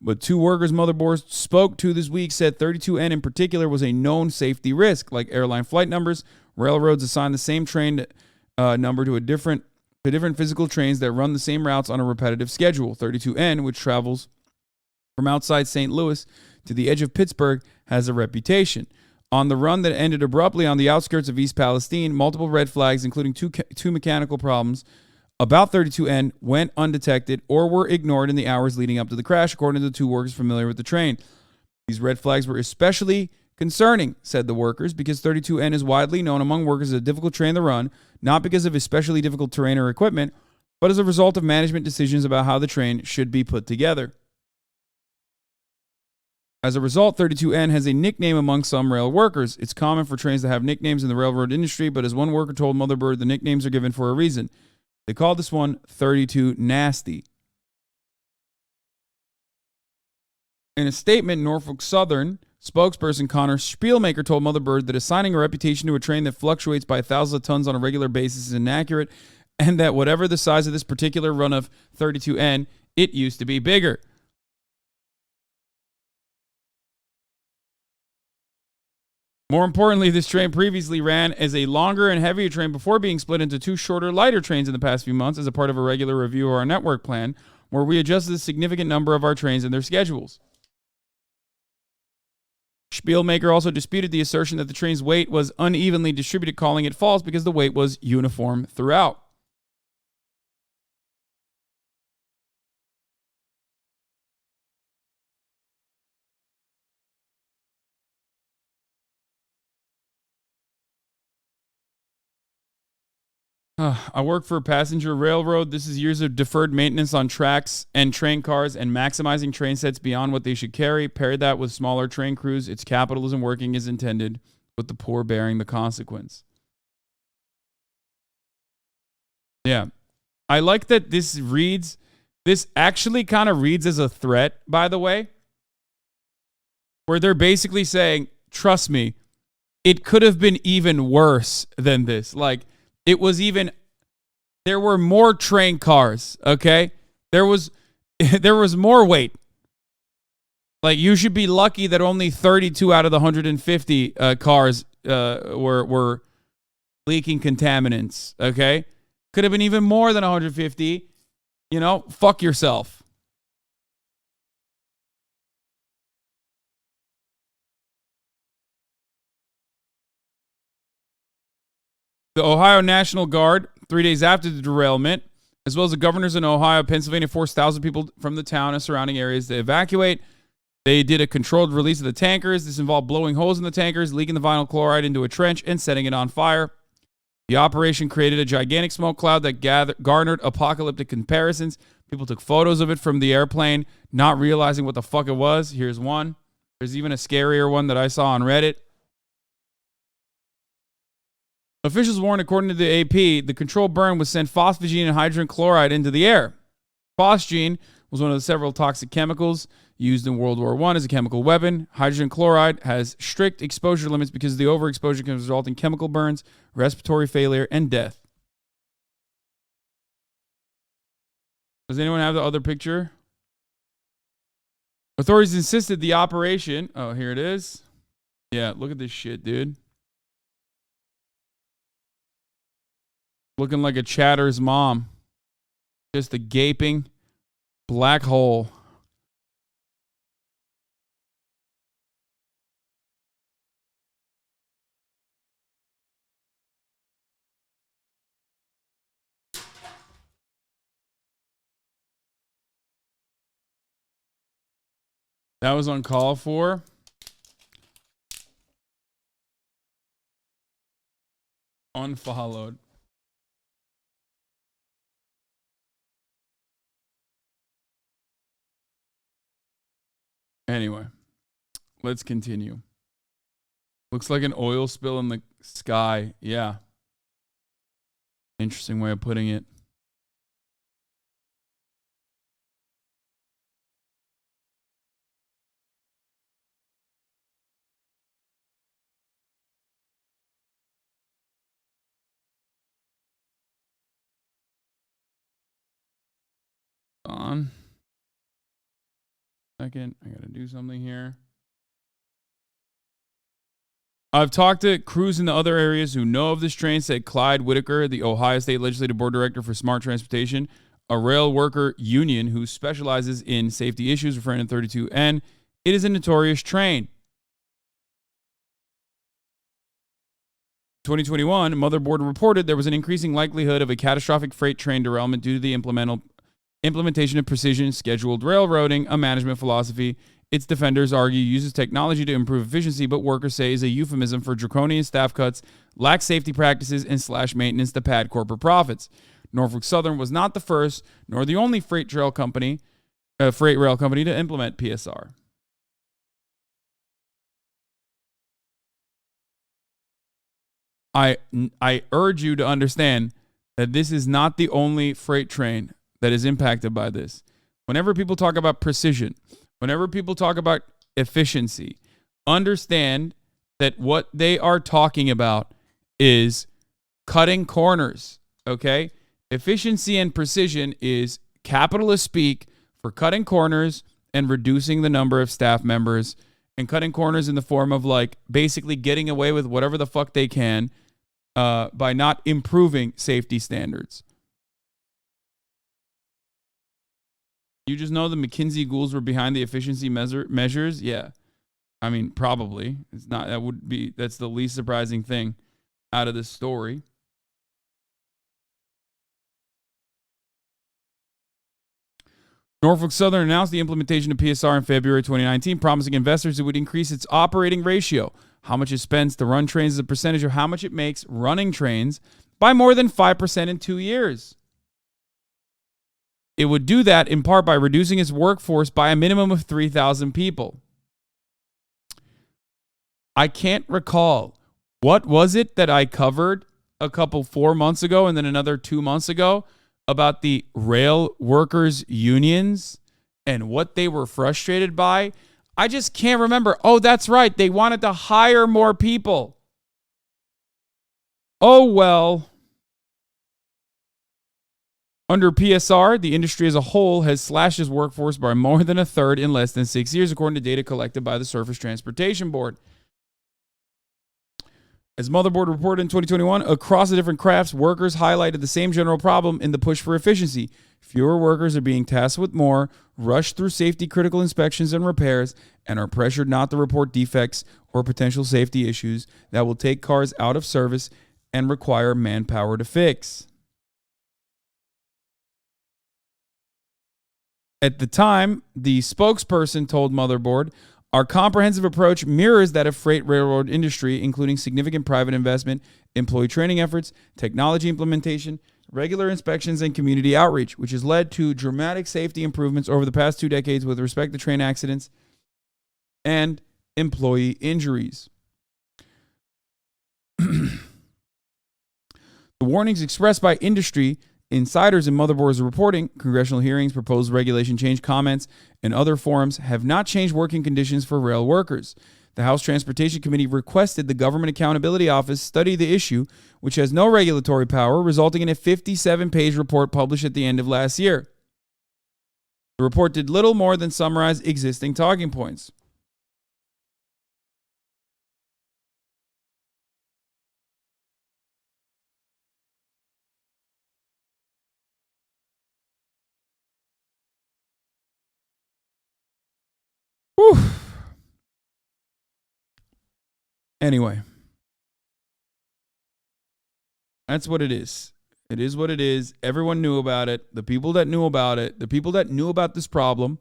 Speaker 2: But two workers Motherboard spoke to this week said 32N in particular was a known safety risk. Like airline flight numbers, railroads assign the same train number to different physical trains that run the same routes on a repetitive schedule. 32N, which travels from outside St. Louis to the edge of Pittsburgh, has a reputation. On the run that ended abruptly on the outskirts of East Palestine, multiple red flags, including two mechanical problems, about 32N went undetected or were ignored in the hours leading up to the crash, according to the two workers familiar with the train. These red flags were especially concerning, said the workers, because 32N is widely known among workers as a difficult train to run, not because of especially difficult terrain or equipment, but as a result of management decisions about how the train should be put together. As a result, 32N has a nickname among some rail workers. It's common for trains to have nicknames in the railroad industry, but as one worker told Motherboard, the nicknames are given for a reason. They called this one 32 Nasty. In a statement, Norfolk Southern spokesperson Connor Spielmaker told Motherboard that assigning a reputation to a train that fluctuates by thousands of tons on a regular basis is inaccurate, and that whatever the size of this particular run of 32N, it used to be bigger. More importantly, this train previously ran as a longer and heavier train before being split into two shorter, lighter trains in the past few months as a part of a regular review of our network plan, where we adjusted a significant number of our trains and their schedules. Spielmaker also disputed the assertion that the train's weight was unevenly distributed, calling it false because the weight was uniform throughout. I work for a passenger railroad. This is years of deferred maintenance on tracks and train cars and maximizing train sets beyond what they should carry. Pair that with smaller train crews. It's capitalism working as intended, with the poor bearing the consequence. Yeah. I like that this actually kind of reads as a threat, by the way, where they're basically saying, trust me, it could have been even worse than this. Like, there were more train cars, okay? There was more weight. Like, you should be lucky that only 32 out of the 150 cars were leaking contaminants, okay? Could have been even more than 150. You know, fuck yourself. The Ohio National Guard, 3 days after the derailment, as well as the governors in Ohio, Pennsylvania, forced thousands of people from the town and surrounding areas to evacuate. They did a controlled release of the tankers. This involved blowing holes in the tankers, leaking the vinyl chloride into a trench, and setting it on fire. The operation created a gigantic smoke cloud that garnered apocalyptic comparisons. People took photos of it from the airplane, not realizing what the fuck it was. Here's one. There's even a scarier one that I saw on Reddit. Officials warn, according to the AP, the controlled burn was sent phosphogene and hydrogen chloride into the air. Phosgene was one of the several toxic chemicals used in World War I as a chemical weapon. Hydrogen chloride has strict exposure limits because the overexposure can result in chemical burns, respiratory failure, and death. Does anyone have the other picture? Authorities insisted the operation... Oh, here it is. Yeah, look at this shit, dude. Looking like a Chatter's mom. Just a gaping black hole. That was uncalled for. Unfollowed. Anyway, let's continue. Looks like an oil spill in the sky. Yeah. Interesting way of putting it. On. Second, I gotta do something here. I've talked to crews in the other areas who know of this train, said Clyde Whitaker, the Ohio State Legislative Board Director for Smart Transportation, a rail worker union who specializes in safety issues, referring to 32N. It is a notorious train. 2021, Motherboard reported there was an increasing likelihood of a catastrophic freight train derailment due to the implementation of precision scheduled railroading, a management philosophy. Its defenders argue uses technology to improve efficiency, but workers say is a euphemism for draconian staff cuts, lax safety practices, and slash maintenance to pad corporate profits. Norfolk Southern was not the first nor the only freight rail company to implement PSR. I urge you to understand that this is not the only freight train that is impacted by this. Whenever people talk about precision, whenever people talk about efficiency, understand that what they are talking about is cutting corners, okay? Efficiency and precision is capitalist speak for cutting corners and reducing the number of staff members, and cutting corners in the form of like basically getting away with whatever the fuck they can by not improving safety standards. You just know the McKinsey ghouls were behind the efficiency measures? Yeah. I mean, probably. It's not, that's the least surprising thing out of this story. Norfolk Southern announced the implementation of PSR in February 2019, promising investors it would increase its operating ratio, how much it spends to run trains as a percentage of how much it makes running trains, by more than 5% in 2 years. It would do that in part by reducing its workforce by a minimum of 3,000 people. I can't recall. What was it that I covered 4 months ago and then another 2 months ago about the rail workers unions and what they were frustrated by? I just can't remember. Oh, that's right. They wanted to hire more people. Oh, well. Under PSR, the industry as a whole has slashed its workforce by more than a third in less than 6 years, according to data collected by the Surface Transportation Board. As Motherboard reported in 2021, across the different crafts, workers highlighted the same general problem in the push for efficiency. Fewer workers are being tasked with more, rushed through safety-critical inspections and repairs, and are pressured not to report defects or potential safety issues that will take cars out of service and require manpower to fix. At the time, the spokesperson told Motherboard, our comprehensive approach mirrors that of freight railroad industry, including significant private investment, employee training efforts, technology implementation, regular inspections, and community outreach, which has led to dramatic safety improvements over the past 2 decades with respect to train accidents and employee injuries. The warnings expressed by industry insiders and motherboards are reporting congressional hearings, proposed regulation change comments, and other forums have not changed working conditions for rail workers. The House Transportation Committee requested the Government Accountability Office study the issue, which has no regulatory power, resulting in a 57-page report published at the end of last year. The report did little more than summarize existing talking points. Whew. Anyway, that's what it is. It is what it is. Everyone knew about it. The people that knew about it, the people that knew about this problem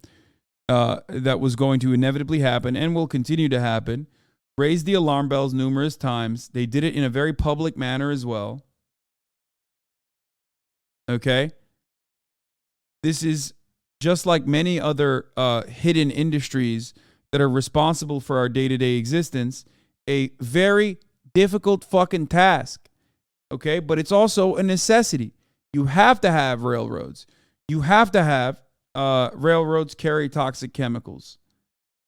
Speaker 2: that was going to inevitably happen and will continue to happen, raised the alarm bells numerous times. They did it in a very public manner as well. Okay? This is just like many other hidden industries that are responsible for our day-to-day existence, a very difficult fucking task, okay? But it's also a necessity. You have to have railroads. You have to have railroads carry toxic chemicals,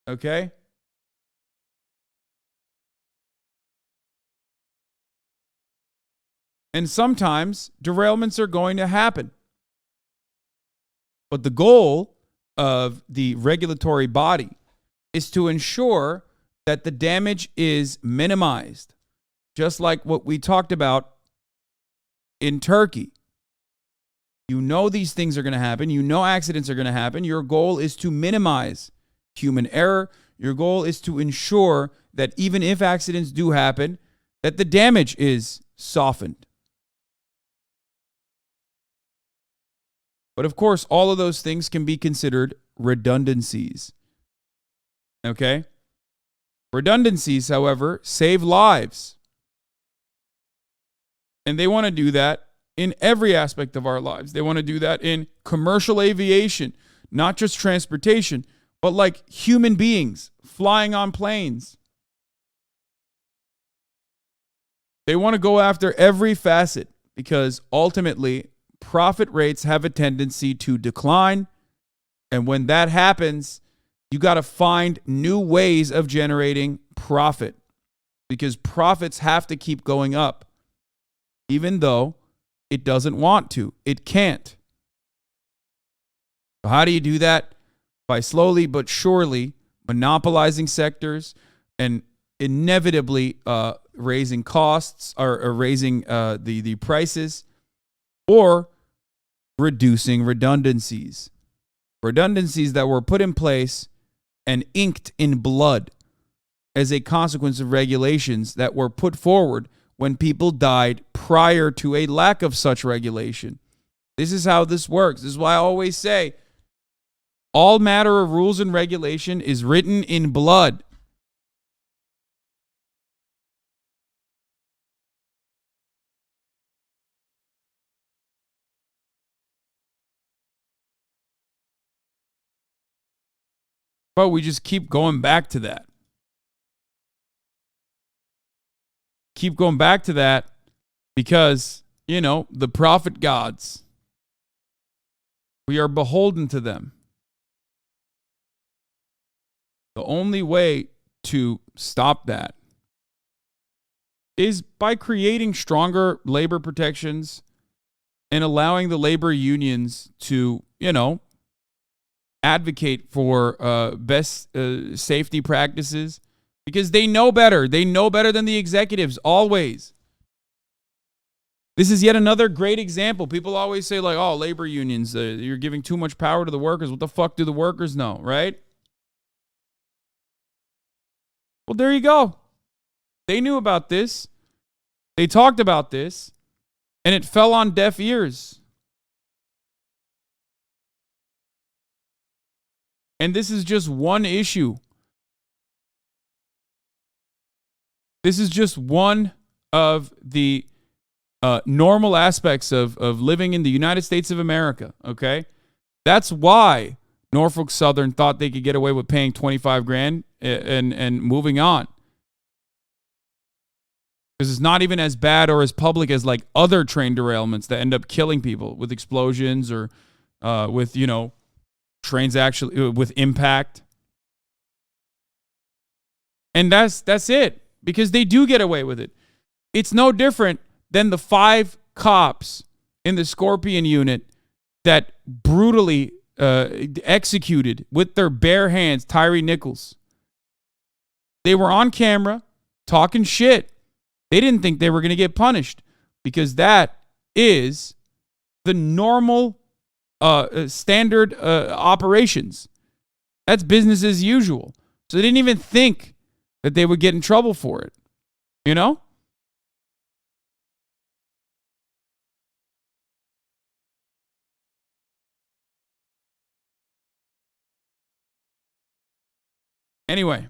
Speaker 2: okay? And sometimes derailments are going to happen. But the goal of the regulatory body is to ensure that the damage is minimized, just like what we talked about in Turkey. You know these things are going to happen. You know accidents are going to happen. Your goal is to minimize human error. Your goal is to ensure that even if accidents do happen, that the damage is softened. But of course, all of those things can be considered redundancies. Okay? Redundancies, however, save lives. And they want to do that in every aspect of our lives. They want to do that in commercial aviation, not just transportation, but like human beings flying on planes. They want to go after every facet because ultimately, profit rates have a tendency to decline. And when that happens, you got to find new ways of generating profit because profits have to keep going up, even though it doesn't want to. It can't. So how do you do that? By slowly but surely monopolizing sectors and inevitably raising costs or raising the prices, or reducing redundancies. Redundancies that were put in place and inked in blood as a consequence of regulations that were put forward when people died prior to a lack of such regulation. This is how this works. This is why I always say all matter of rules and regulation is written in blood. But we just keep going back to that. Keep going back to that because, you know, the prophet gods, we are beholden to them. The only way to stop that is by creating stronger labor protections and allowing the labor unions to, you know, advocate for best safety practices because they know better. They know better than the executives always. This is yet another great example. People always say like, oh, labor unions, you're giving too much power to the workers. What the fuck do the workers know, right? Well, there you go. They knew about this. They talked about this, and it fell on deaf ears. And this is just one issue. This is just one of the normal aspects of living in the United States of America, okay? That's why Norfolk Southern thought they could get away with paying $25,000 and moving on. because it's not even as bad or as public as like other train derailments that end up killing people with explosions or with, you know, trains actually with impact. And that's it, because they do get away with it. It's no different than the 5 cops in the Scorpion unit that brutally executed with their bare hands Tyree Nichols. They were on camera talking shit. They didn't think they were going to get punished because that is the normal standard operations. That's business as usual. So they didn't even think that they would get in trouble for it. You know? Anyway,